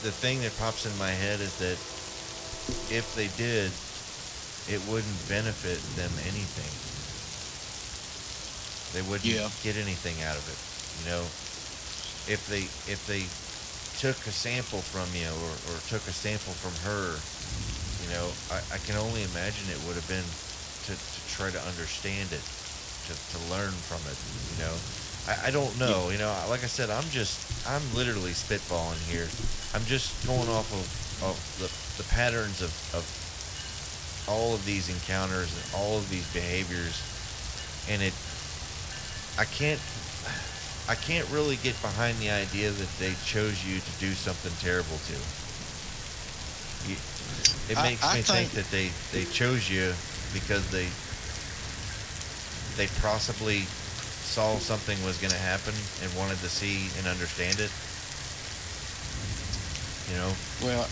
the thing that pops in my head is that if they did, it wouldn't benefit them anything. They wouldn't get anything out of it. If they took a sample from you or took a sample from her, I can only imagine it would have been to try to understand it, to learn from it. I don't know. Like I said, I'm literally spitballing here. I'm just going off of the patterns of all of these encounters and all of these behaviors, and I can't really get behind the idea that they chose you to do something terrible to. It makes me think that they chose you because they possibly saw something was going to happen and wanted to see and understand it. Well,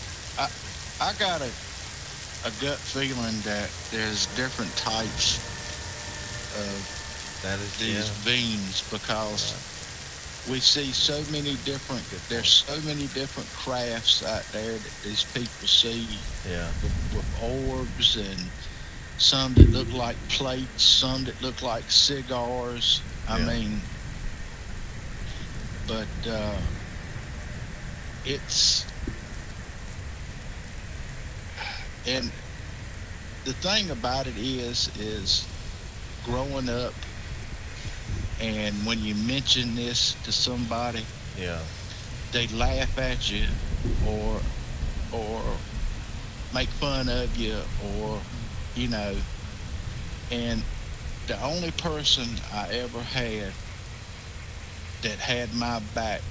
I got a gut feeling that there's different types of these beings, because we see so many different. There's so many different crafts out there that these people see. With orbs, and some that look like plates, some that look like cigars. I mean, but it's. And the thing about it is growing up, and when you mention this to somebody, they laugh at you or make fun of you, or and the only person I ever had that had my back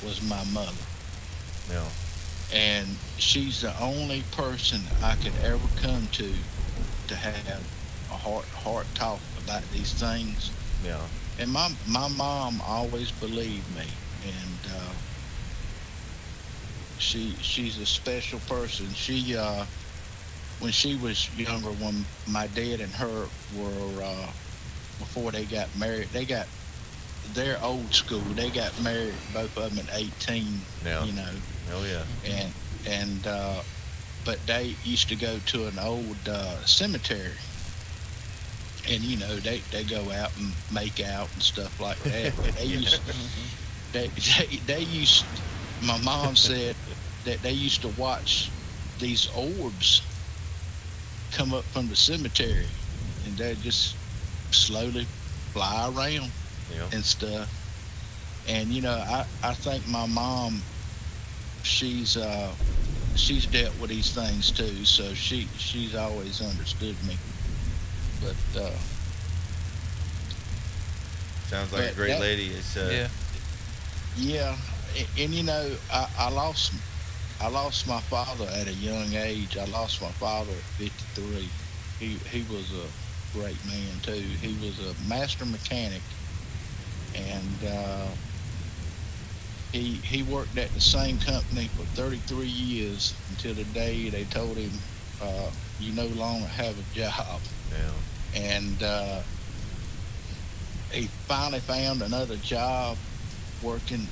was my mother. And she's the only person I could ever come to have a heart talk about these things. And my mom always believed me, and she's a special person. She when she was younger, when my dad and her were before they got married, they're old school. They got married, both of them at 18. Oh yeah. And but they used to go to an old cemetery, and they go out and make out and stuff like that. But they used. My mom said that they used to watch these orbs come up from the cemetery, and they just slowly fly around and stuff. And I think my mom, she's she's dealt with these things too, so she's always understood me. But Sounds like a but great that lady. It's Yeah. yeah, and I lost my father at a young age. I lost my father at 53. He was a great man too. He was a master mechanic, and he worked at the same company for 33 years until the day they told him, "You no longer have a job." yeah, And he finally found another job working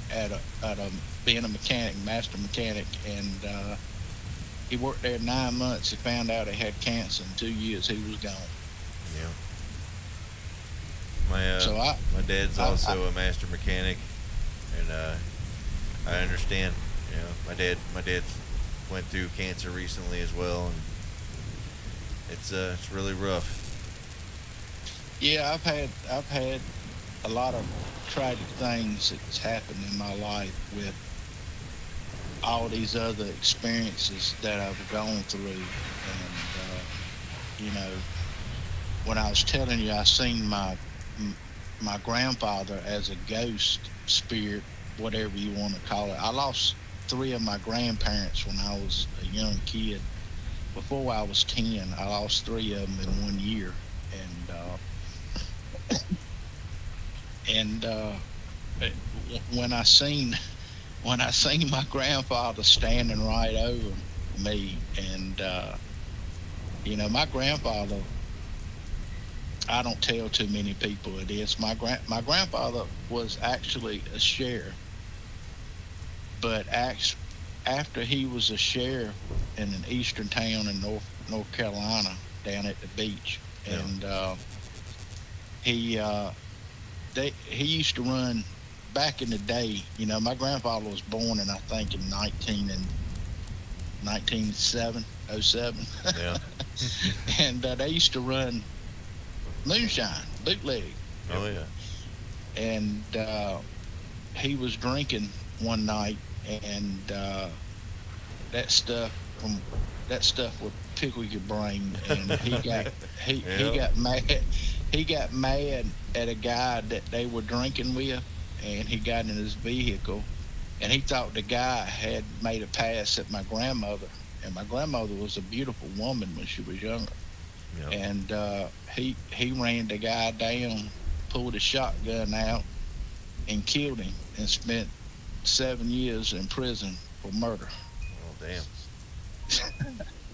at a being a mechanic, master mechanic, and he worked there 9 months. He found out he had cancer. In 2 years, he was gone. yeah. My So my dad's I also a master mechanic, and I understand. You know, my dad went through cancer recently as well, and it's really rough. yeah, I've had a lot of tragic things that's happened in my life with all these other experiences that I've gone through, and you know, when I was telling you, I seen my grandfather as a ghost spirit, whatever you want to call it. I lost three of my grandparents when I was a young kid. Before I was 10, I lost three of them in 1 year, and eh, when I seen my grandfather standing right over me, and my grandfather, I don't tell too many people this. My grandfather was actually a sheriff, but after he was a sheriff in an eastern town in North Carolina, down at the beach, Yeah. and he he used to run back in the day. My grandfather was born in, I think, in 1907, Yeah. and they used to run moonshine bootleg, Oh yeah. and he was drinking one night, and that stuff from that stuff would pickle your brain, and he Yeah. got mad. He got mad at a guy that they were drinking with, and he got in his vehicle, and he thought the guy had made a pass at my grandmother, and my grandmother was a beautiful woman when she was younger, Yeah. and he ran the guy down, pulled his shotgun out, and killed him, and spent 7 years in prison for murder. Oh damn.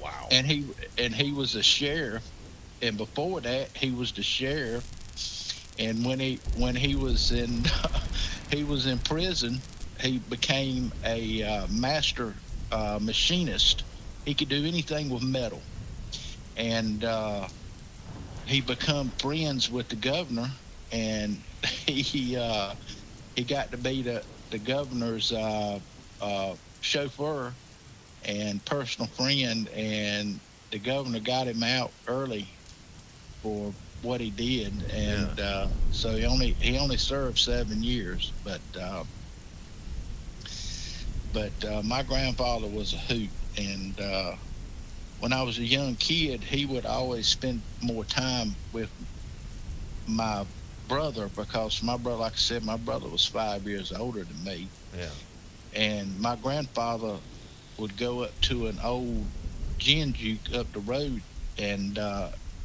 Wow. And he was a sheriff, and before that he was the sheriff. And when he was in he was in prison, he became a master machinist. He could do anything with metal, and he become friends with the governor, and he got to be the governor's chauffeur and personal friend, and the governor got him out early for what he did, and so he only served 7 years, but my grandfather was a hoot, and when I was a young kid, he would always spend more time with my brother, because my brother, like I said, my brother was 5 years older than me, Yeah. and my grandfather would go up to an old gin juke up the road, and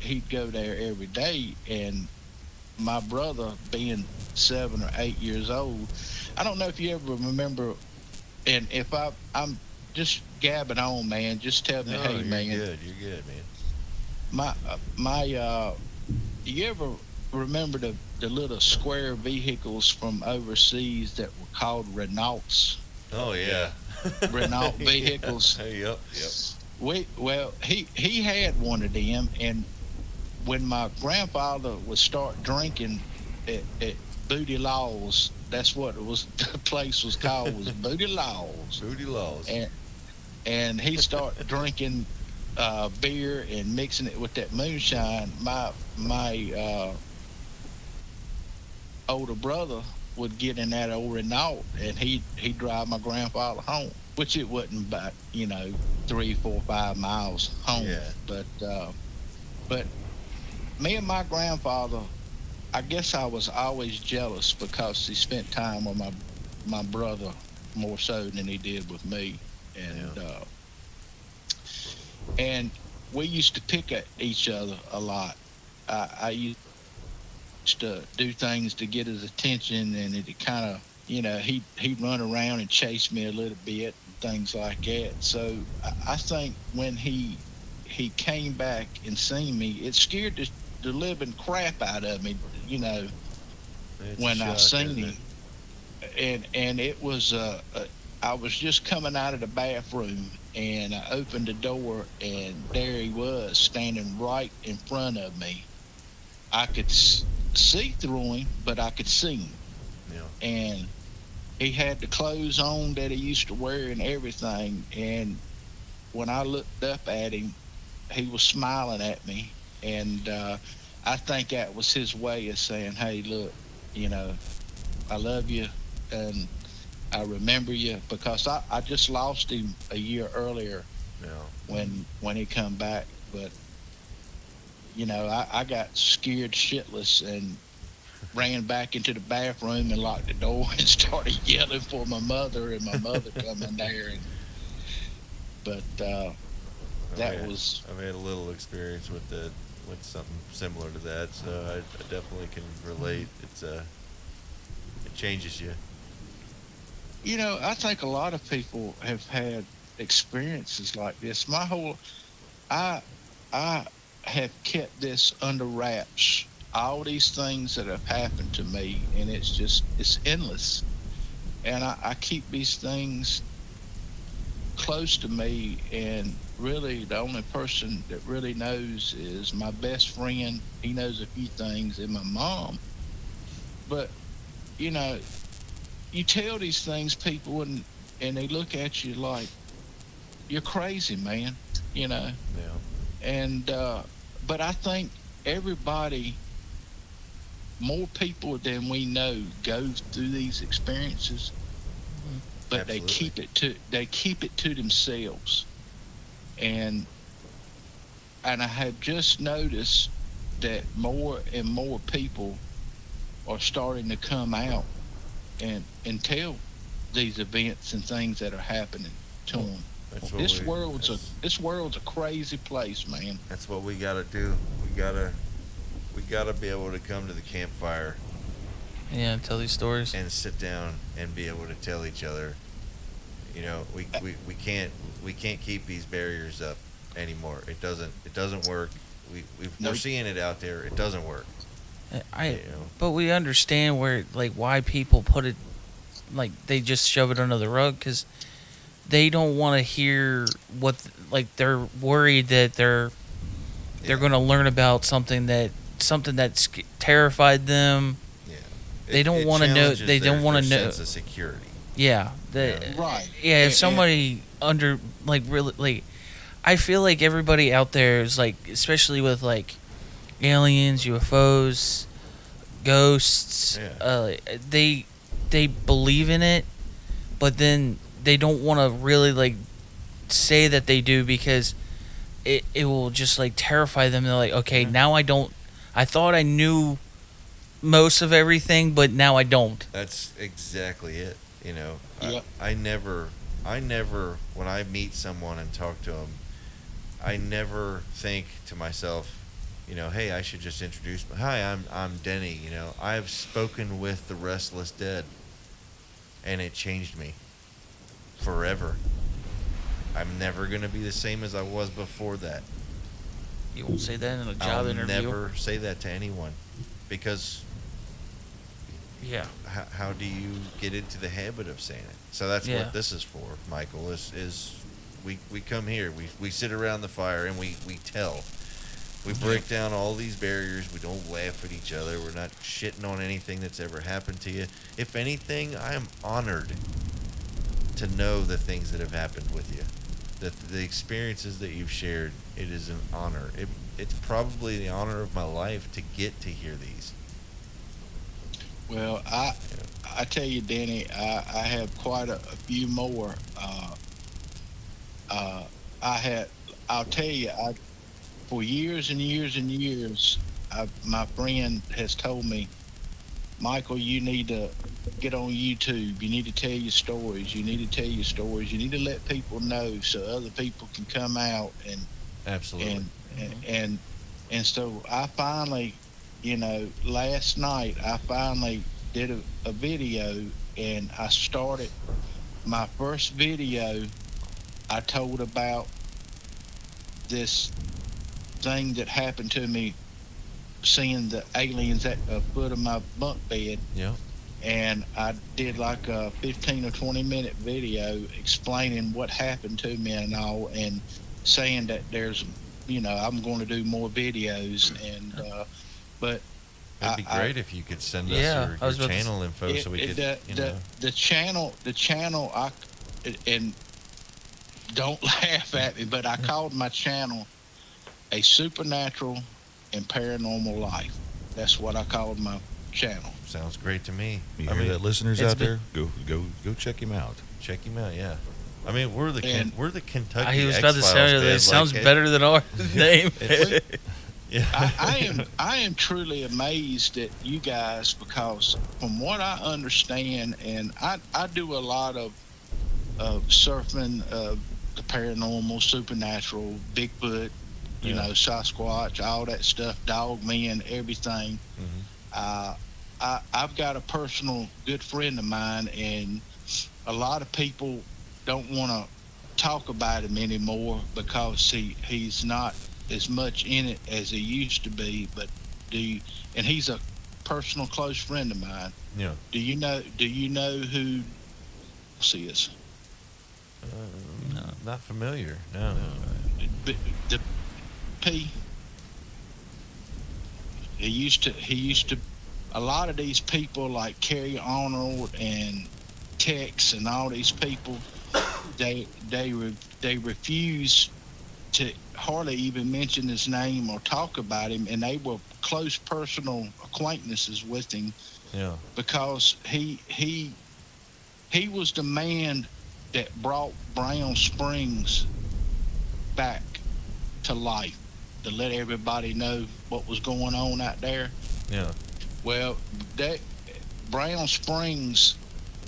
he'd go there every day. And my brother, being 7 or 8 years old, I don't know if you ever remember. And if I'm just gabbing on, man, just tell me, No, hey, you're man, good. You're good, man. my you ever remember the little square vehicles from overseas that were called Renaults? Oh yeah. Renault vehicles. Hey, yep. Yep. He had one of them, and when my grandfather would start drinking at Booty Laws, that's what it was. The place was called, was Booty Laws, Booty laws. and he started drinking beer and mixing it with that moonshine. My older brother would get in that old Renault, and he'd drive my grandfather home, which it wasn't about 3, 4, 5 miles home. Yeah. But me and my grandfather, I guess I was always jealous because he spent time with my brother more so than he did with me, and we used to pick at each other a lot. I used to do things to get his attention, and it kind of, he'd run around and chase me a little bit and things like that. So I think when he came back and seen me, it scared the living crap out of me, It's when a I shock, seen isn't him. it? And it was I was just coming out of the bathroom, and I opened the door, and there he was standing right in front of me. I could see through him, but I could see him. Yeah. And he had the clothes on that he used to wear and everything. And when I looked up at him, he was smiling at me. And I think that was his way of saying, hey, look, I love you, and I remember you, because I just lost him a year earlier when he come back. But I got scared shitless and ran back into the bathroom and locked the door and started yelling for my mother, and my mother come in there. But I've had a little experience with something similar to that, so I definitely can relate. It changes you. I think a lot of people have had experiences like this. I have kept this under wraps. All these things that have happened to me, and it's endless. And I keep these things close to me, and really the only person that really knows is my best friend. He knows a few things, and my mom. But you tell these things people, and they look at you like you're crazy, man. Yeah. And but I think everybody, more people than we know, goes through these experiences, but Absolutely. they keep it to themselves. And I have just noticed that more and more people are starting to come out and tell these events and things that are happening to them. This world's a crazy place, man. That's what we gotta do. We gotta be able to come to the campfire. Yeah, tell these stories. And sit down and be able to tell each other. We can't keep these barriers up anymore. It doesn't work. We're seeing it out there. It doesn't work. But we understand why people put it, they just shove it under the rug, because they don't want to hear they're worried that they're going to learn about something that's terrified them. Yeah. They don't want to know. They don't want to know. Sense of security. Yeah. Right. Yeah. If somebody really, I feel like everybody out there is especially with aliens, UFOs, ghosts. Yeah. They believe in it, but then they don't want to really say that they do, because it will just terrify them. They're like, okay, now I thought I knew most of everything, but now I don't. That's exactly it. Yep. I never, when I meet someone and talk to them, I never think to myself, hey, I should just introduce hi, I'm Denny. I've spoken with the restless dead, and it changed me forever. I'm never gonna be the same as I was before that. You won't say that in a job interview. I'll never say that to anyone, because yeah. How do you get into the habit of saying it? So that's what this is for, Michael. Is we come here, we sit around the fire, and we tell. We break down all these barriers. We don't laugh at each other. We're not shitting on anything that's ever happened to you. If anything, I am honored to know the things that have happened with you. The experiences that you've shared, it is an honor. It's probably the honor of my life to get to hear these. Well, I tell you, Denny, I have quite a few more. I had, I'll tell you, for years and years and years, my friend has told me, Michael, you need to get on YouTube. You need to tell your stories. You need to tell your stories. You need to let people know so other people can come out Absolutely. and so I finally, last night I finally did a video, and I started my first video. I told about this thing that happened to me, seeing the aliens at the foot of my bunk bed. Yeah. And I did like a 15 or 20-minute video explaining what happened to me and all, and saying that there's, I'm going to do more videos. And but it'd be great if you could send us Yeah, I was your about to channel info so we could, the channel, and don't laugh at me, but I called my channel A Supernatural and Paranormal Life. That's what I called my channel. Sounds great to me. You hear that, listeners out there? Go check him out. Check him out, yeah. I mean, we're the Kentucky. He was about to say X-Files, it sounds better than our name. Yeah. I am truly amazed at you guys, because from what I understand, and I do a lot of surfing, the paranormal, supernatural, Bigfoot, Sasquatch, all that stuff, dog men, everything. I've got a personal good friend of mine, and a lot of people don't want to talk about him anymore because he's not as much in it as he used to be. But and he's a personal close friend of mine. Yeah. Do you know who this is? No, not familiar. No. The P. He used to. A lot of these people like Kerry Arnold and Tex and all these people, they refuse to hardly even mention his name or talk about him, and they were close personal acquaintances with him. Yeah. Because he was the man that brought Brown Springs back to life, to let everybody know what was going on out there. Yeah. Well, Brown Springs,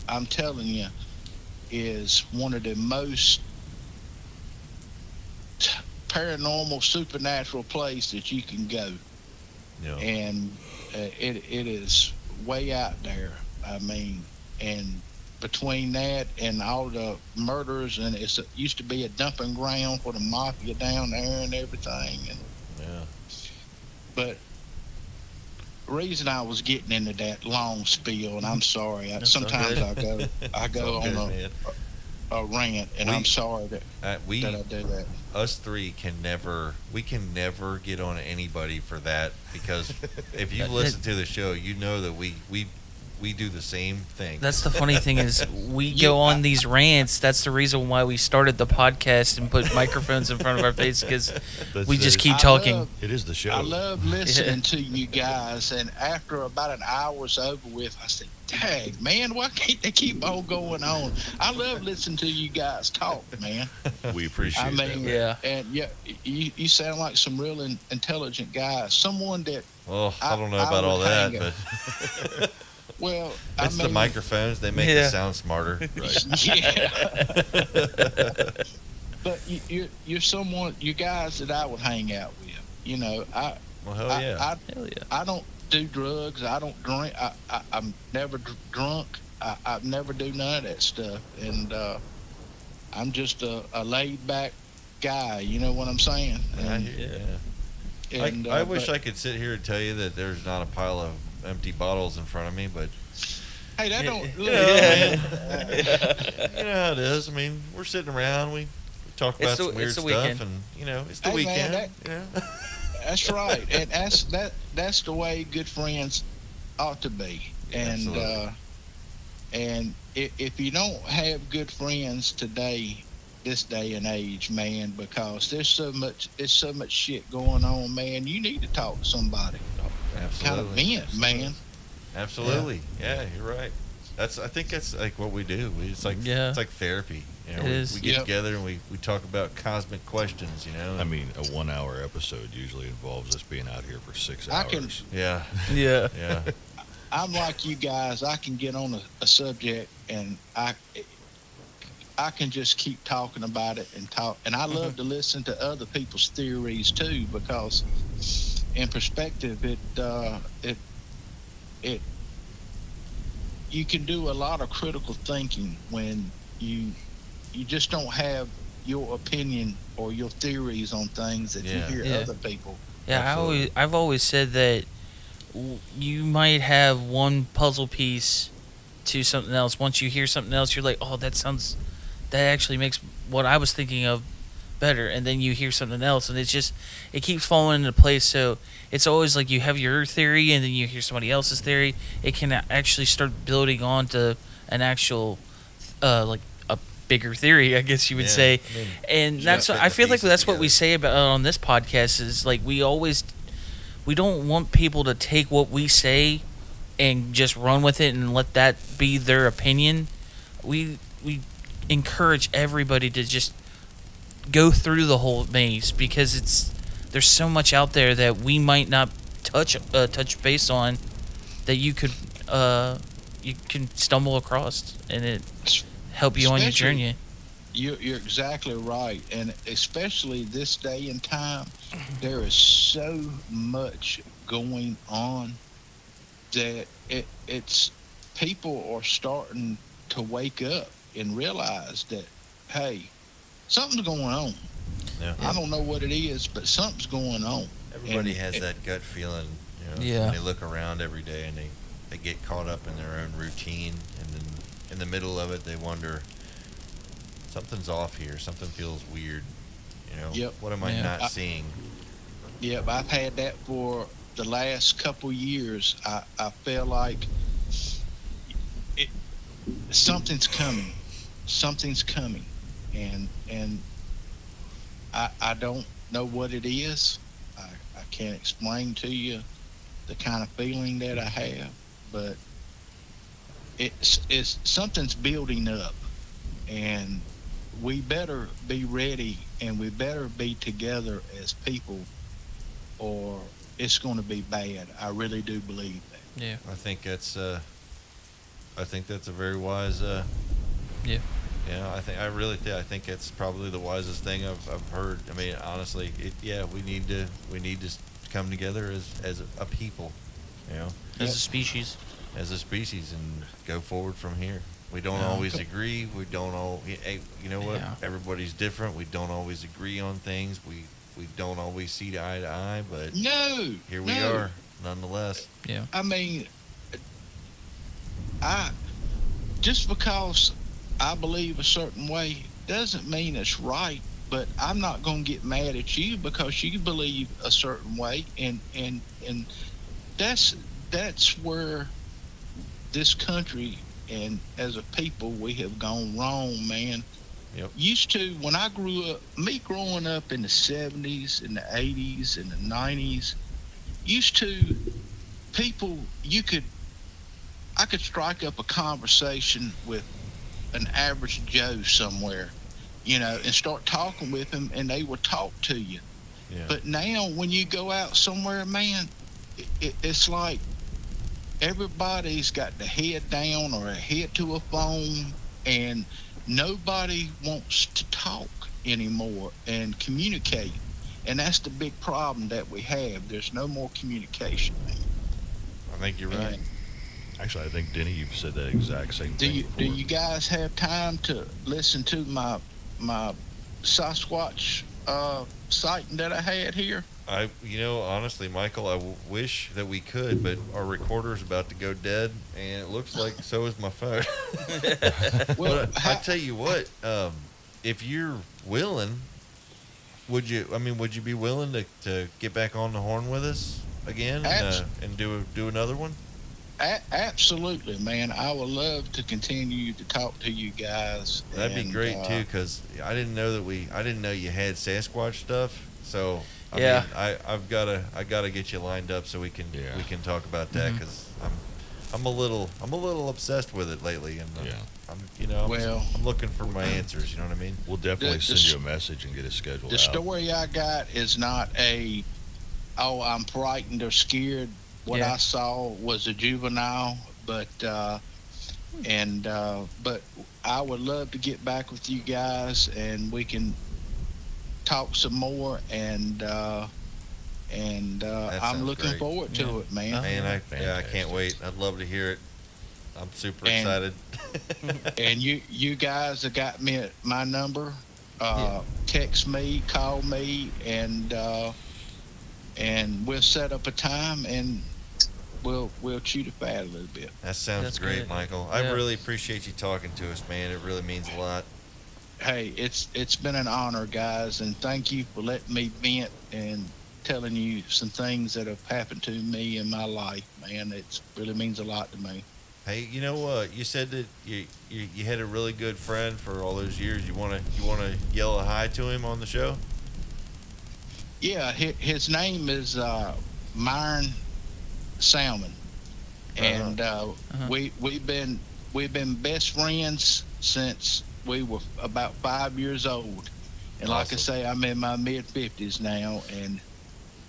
I'm telling you, is one of the most paranormal, supernatural place that you can go. Yeah. And it is way out there. I mean, and between that and all the murders, and it used to be a dumping ground for the mafia down there and everything. And yeah. But the reason I was getting into that long spiel, and I'm sorry, sometimes I go on a rant, and I'm sorry that I do that. Us three can never get on anybody for that, because if you listen to the show, you know that we do the same thing. That's the funny thing is we go on these rants. That's the reason why we started the podcast and put microphones in front of our face, because we just keep talking. It is the show. I love listening to you guys, and after about an hour's over with, I said, dang, man, why can't they keep on going on? I love listening to you guys talk, man. We appreciate that. Yeah. And you sound like some real intelligent guys. Someone that... Well, I don't know about all that, but... Well, it's the microphones. They make it sound smarter. Right. Yeah. But you're someone, you guys that I would hang out with. Well, hell yeah. I don't do drugs. I don't drink. I'm never drunk. I never do none of that stuff. And I'm just a laid back guy. You know what I'm saying? And, I wish I could sit here and tell you that there's not a pile of empty bottles in front of me, but hey, that don't you know how it is. I mean, we're sitting around, we talk about some weird stuff, weekend. and it's the weekend. Man, that's right, and that's the way good friends ought to be. And and if you don't have good friends today, this day and age, man, because there's so much shit going on, man, you need to talk to somebody. Absolutely. Kind of vent, man. Absolutely. Yeah, you're right. I think that's like what we do. It's like therapy. You know, It is. We get together and we talk about cosmic questions. You know. I mean, a 1 hour episode usually involves us being out here for 6 hours. Yeah. Yeah. Yeah. I'm like you guys. I can get on a subject and I can just keep talking about it and talk. And I love to listen to other people's theories too, because in perspective, it you can do a lot of critical thinking when you just don't have your opinion or your theories on things that you hear other people. Yeah, I've always said that you might have one puzzle piece to something else. Once you hear something else, you're like, oh, that actually makes what I was thinking of better. And then you hear something else, and it keeps falling into place. So it's always like you have your theory, and then you hear somebody else's theory. It can actually start building on to an actual, like a bigger theory, I guess you would say. I mean, and that's what, I feel like that's what we say about on this podcast is like we don't want people to take what we say and just run with it and let that be their opinion. We encourage everybody to just go through the whole maze, because there's so much out there that we might not touch base on that you can stumble across, and it help you on your journey. You're exactly right, and especially this day and time, there is so much going on that it's people are starting to wake up and realize that, hey, something's going on. Yeah. I don't know what it is, but something's going on. Everybody has that gut feeling, when they look around every day and they get caught up in their own routine, and then in the middle of it they wonder, something's off here, something feels weird, what am I not seeing? Yep, I've had that for the last couple years. I feel like something's coming, and I don't know what it is. I can't explain to you the kind of feeling that I have, but it's something's building up, and we better be ready, and we better be together as people, or it's going to be bad. I really do believe that. Yeah, I think that's a very wise. Yeah. Yeah, I think it's probably the wisest thing I've heard. I mean, honestly, we need to come together as a people, as a species, and go forward from here. We don't always agree. We don't all. Hey, you know what? Yeah. Everybody's different. We don't always agree on things. We don't always see eye to eye, but here we are, nonetheless. Yeah. I mean, just because I believe a certain way doesn't mean it's right, but I'm not going to get mad at you because you believe a certain way, and that's where this country and as a people we have gone wrong, man. Yep. Used to, when I grew up, growing up in the 70s and the 80s and the 90s, used to people, I could strike up a conversation with an average Joe somewhere, and start talking with them, and they would talk to you. Yeah. But now when you go out somewhere, man, it's like everybody's got their head down or a head to a phone, and nobody wants to talk anymore and communicate. And that's the big problem that we have. There's no more communication, man. I think you're right. Actually, I think, Denny, you've said that exact same thing before. Do you guys have time to listen to my Sasquatch sighting that I had here? Honestly, Michael, I wish that we could, but our recorder's about to go dead, and it looks like so is my phone. Well, I tell you what, if you're willing, would you be willing to get back on the horn with us again and do another one? Absolutely, man. I would love to continue to talk to you guys. That'd be great too, because I didn't know you had Sasquatch stuff. So I mean, I gotta get you lined up so we can talk about that, because I'm a little obsessed with it lately, and Yeah. I'm looking for my answers. You know what I mean? We'll definitely The- send the- you a message and get it scheduled The out. story I got is not I'm frightened or scared. What Yeah. I saw was a juvenile, but I would love to get back with you guys and we can talk some more. And That I'm sounds looking great. forward to it, man. Man, I Fantastic. can't wait. I'd love to hear it. I'm super And- excited. And you guys have got me my number. Text me, call me, and we'll set up a time and we'll chew the fat a little bit. That sounds That's great, good. Michael. Yeah. I really appreciate you talking to us, man. It really means a lot. Hey, it's been an honor, guys, and thank you for letting me vent and telling you some things that have happened to me in my life, man. It really means a lot to me. Hey, you know what? You said that you had a really good friend for all those years. You wanna yell a hi to him on the show? Yeah, his name is Myron Salmon, and we've been best friends since we were about 5 years old. And like I Awesome. say, I'm in my mid-50s now, and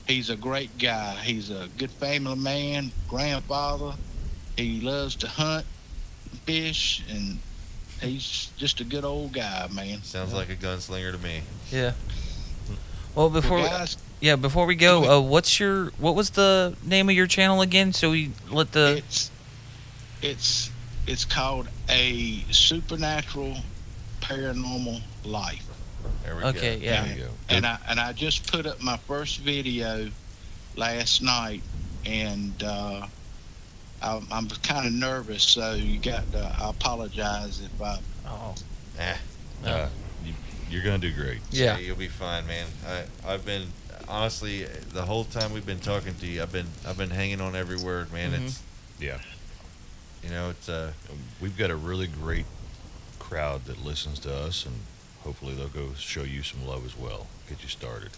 he's a great guy. He's a good family man, grandfather. He loves to hunt, fish, and he's just a good old guy, man. Sounds like a gunslinger to me. Yeah. Well, before Well, guys, before we go, what was the name of your channel again? So we let the it's called A Supernatural Paranormal Life. There we okay, go. yeah. There you go. And I just put up my first video last night, and I'm kind of nervous, so I apologize if I. Oh, Eh, You're gonna do great. yeah. you'll be fine, man. I've been honestly the whole time we've been talking to you. I've been hanging on every word, man. Mhm. It's Yeah. it's We've got a really great crowd that listens to us, and hopefully they'll go show you some love as well. Get you started.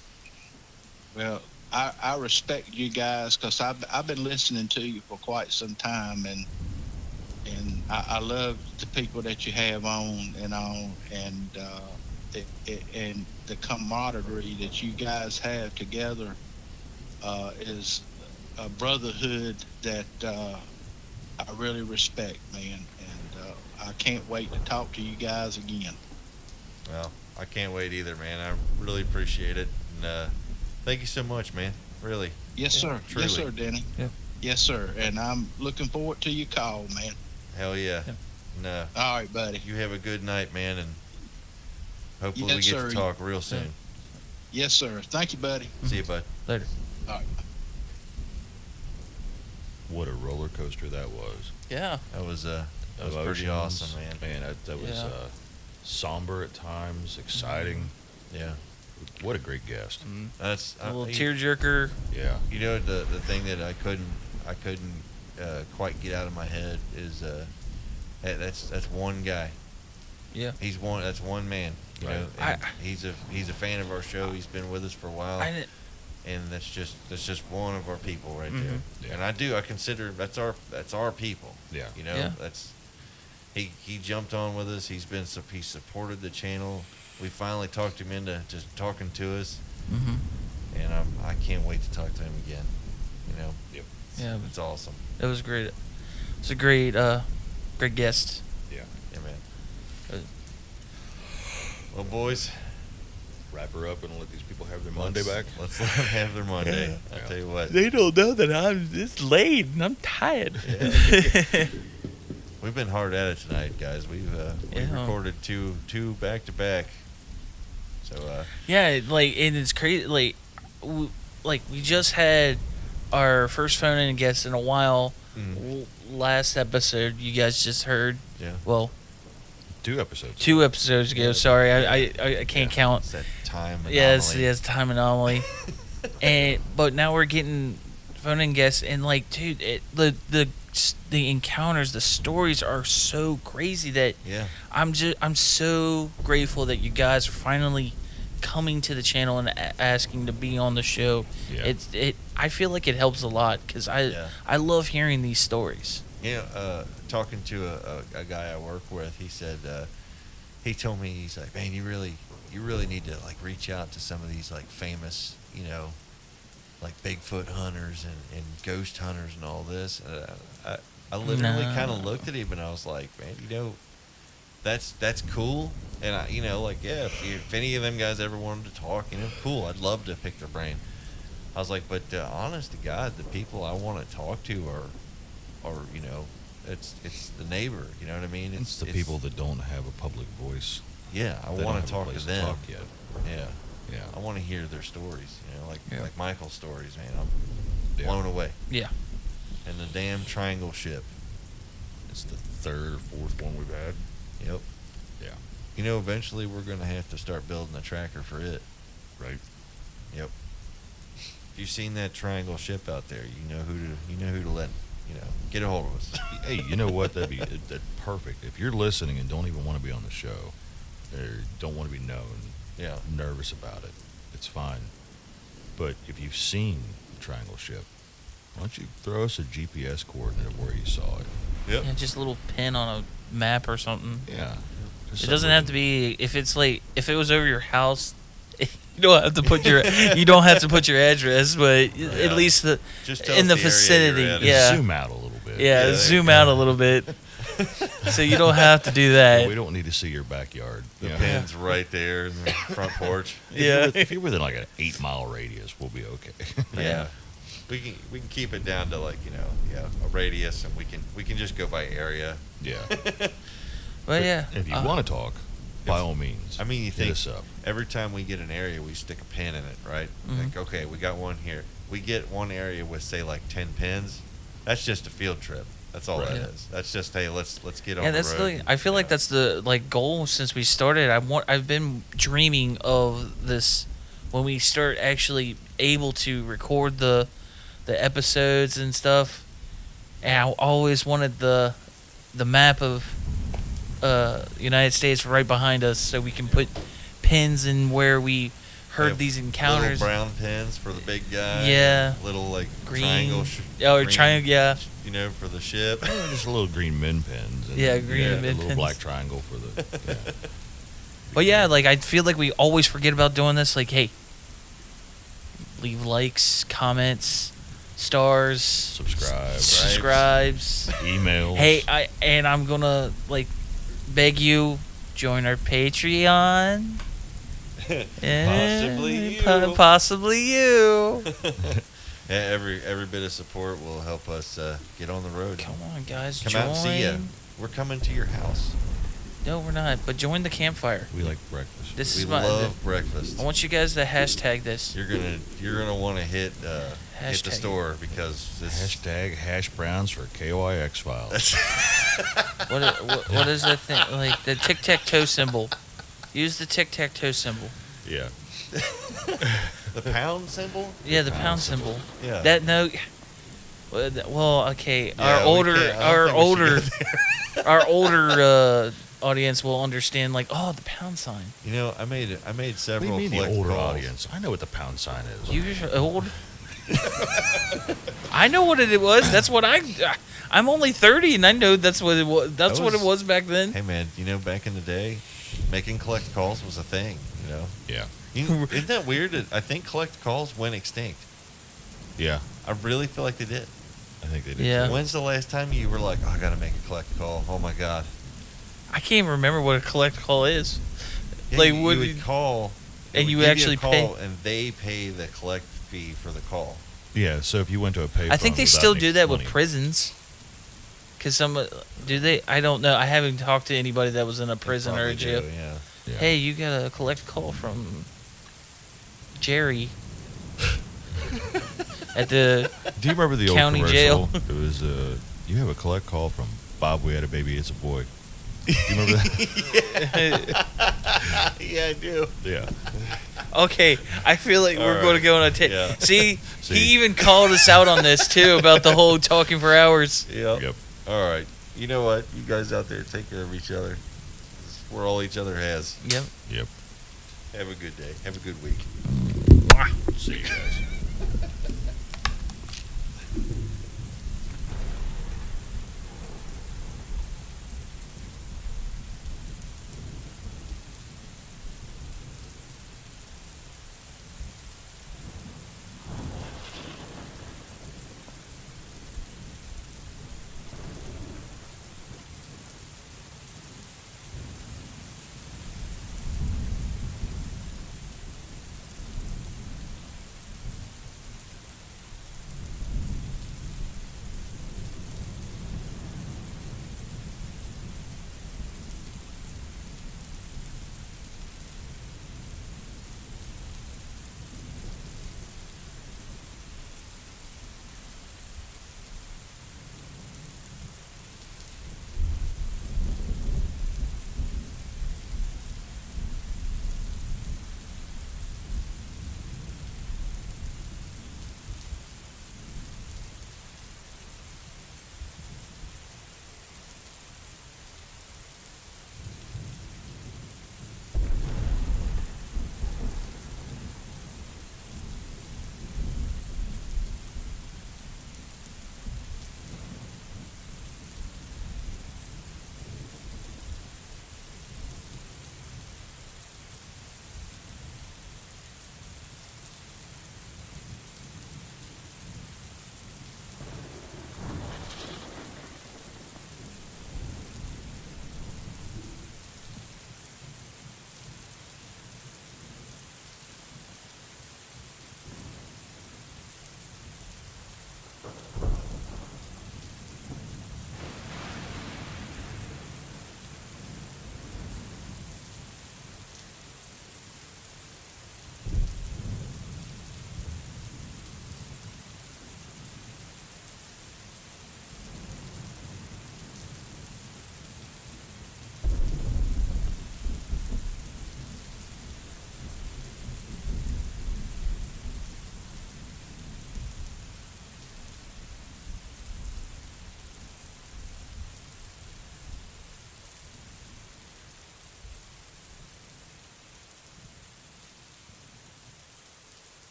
Well, I respect you guys because I've been listening to you for quite some time, and I love the people that you have on and on, and and the camaraderie that you guys have together is a brotherhood that I really respect, man, and I can't wait to talk to you guys again. well, I can't wait either, man. I really appreciate it, and thank you so much, man. Really. Yes, sir. truly. Yes, sir, Denny. Yeah. Yes, sir. And I'm looking forward to your call, man. Hell yeah. Yeah. No. All right, buddy. You have a good night, man, and hopefully we Yes, get sir. to talk real soon. Yes, sir. Thank you, buddy. See you, bud. Later. All right. What a roller coaster that was. Yeah. That was pretty Emotions. awesome, man. Man, that was Yeah. somber at times, exciting. Yeah. What a great guest. That's A little you- tearjerker. Yeah. You know the thing that I couldn't quite get out of my head is that's one guy. Yeah. That's one man. You Right. know, and he's a fan of our show. He's been with us for a while, and that's just one of our people right there. Mhm. Yeah. And I consider that's our people. Yeah. You know, Yeah. that's he jumped on with us. He supported the channel. We finally talked him into just talking to us, Mm-hmm. and I can't wait to talk to him again. You know. Yep. Yeah. It's awesome. It was great. It's a great guest. Yeah. Yeah, man. Uh, Well, boys, Wrap her up and let these people have their Monday back. Let's let them have their Monday. I tell you what. They don't know that it's late and I'm tired. We've been hard at it tonight, guys. We've Yeah. recorded two back to back. So Yeah, like, and it's crazy. Like we just had our first phone-in guest in a while. Last episode, you guys just heard. yeah. Well, 2 episodes. 2 episodes ago. Sorry, I can't count. It's that time anomaly. Yes, time anomaly. But now we're getting phone-in guests, and like, dude, the encounters, the stories are so crazy that Yeah. I'm so grateful that you guys are finally coming to the channel and asking to be on the show. Yeah. I feel like it helps a lot because I love hearing these stories. Talking to a guy I work with, he said, he told me, he's like, man, you really need to like reach out to some of these like famous, like Bigfoot hunters and ghost hunters and all this. I literally kind of looked at him and I was like, man, that's cool. And if any of them guys ever wanted to talk, cool. I'd love to pick their brain. I was like, but honest to God, the people I want to talk to are it's the neighbor. You know what I mean? It's the people that don't have a public voice. Yeah, I They want don't to have a talk place to them. talk yet. Yeah, I want to hear their stories. Like Michael's stories, man. I'm Yeah. blown away. Yeah. And the damn triangle ship. It's the third or fourth one we've had. Yep. Yeah. Eventually we're gonna have to start building a tracker for it. Right. Yep. If you've seen that triangle ship out there, you know who to let get a hold of us. Hey, you know what? That'd perfect. If you're listening and don't even want to be on the show, or don't want to be known, nervous about it, it's fine. But if you've seen the triangle ship, why don't you throw us a GPS coordinate of where you saw it? Yep. Yeah, just a little pin on a map or something. Yeah. It doesn't have to be if it was over your house. You don't have to put your address, but at least Just tell in us the area vicinity. you're at. Yeah. Zoom out a little bit. Yeah, zoom out a little bit. So you don't have to do that. We don't need to see your backyard. The pin's right there in the front porch. If you're within like an 8-mile radius, we'll be okay. Yeah. We can keep it down to like a radius, and we can just go by area. Yeah. But yeah, if you want to talk, by all means. I mean, you hit think us up. every time we get an area, we stick a pin in it, right? Mhm. Like, okay, we got one here. We get one area with say like 10 pins. That's just a field trip. That's all that is. That's just hey, let's get on the road. I feel like that's the goal since we started. I've been dreaming of this when we start actually able to record the episodes and stuff. And I always wanted the map of United States right behind us so we can put pins in where we heard these encounters. Little brown pins for the big guy. Yeah. Little like Green. triangle. Triangle. Yeah. For the ship. Just a little green min pins. And, Green min a little pins. black triangle for the. Yeah. But yeah, like I feel like we always forget about doing this. Like, hey, leave likes, comments, stars, subscribes, emails. Hey, I'm gonna beg you, join our Patreon. Possibly you. Possibly you. Yeah, every bit of support will help us get on the road. Come on, guys, Come join. out and see ya. We're coming to your house. No, we're not. But join the campfire. We like breakfast. We love breakfast. I want you guys to hashtag this. You're gonna want to hit the store because this hashtag hash browns for KYX files. What is that thing? Like the tic-tac-toe symbol. Use the tic-tac-toe symbol. Yeah. The pound symbol? Yeah, the pound symbol. Yeah. That note. Well, okay. Yeah, Our older audience will understand. Like, oh, the pound sign. I made several. What do you mean the collect older calls. audience? I know what the pound sign is. You're old. I know what it was. That's what I'm only 30, and I know that's what it was. That's what it was back then. Hey man, back in the day, making collect calls was a thing. Yeah. Isn't that weird? I think collect calls went extinct. Yeah. I really feel like they did. I think they did. Yeah. too. When's the last time you were like, oh, I gotta make a collect call? Oh my god. I can't even remember what a collect call is. Yeah, you would call, and would you give actually a call, pay, and they pay the collect fee for the call. Yeah. So if you went to a payphone, I think they without still any do that money- with prisons. Cause do they? I don't know. I haven't talked to anybody that was in a prison or a jail. Yeah. Hey, you got a collect call from Jerry at the Do you remember the county old jail. commercial? It was you have a collect call from Bob. We had a baby. It's a boy. Do you remember that? Yeah, I do. Yeah. Okay, I feel like we're right. going to go on a Yeah. See, he even called us out on this too about the whole talking for hours. Yep. All right. You know what? You guys out there, take care of each other. We're all each other has. Yep. Yep. Have a good day. Have a good week. See you guys.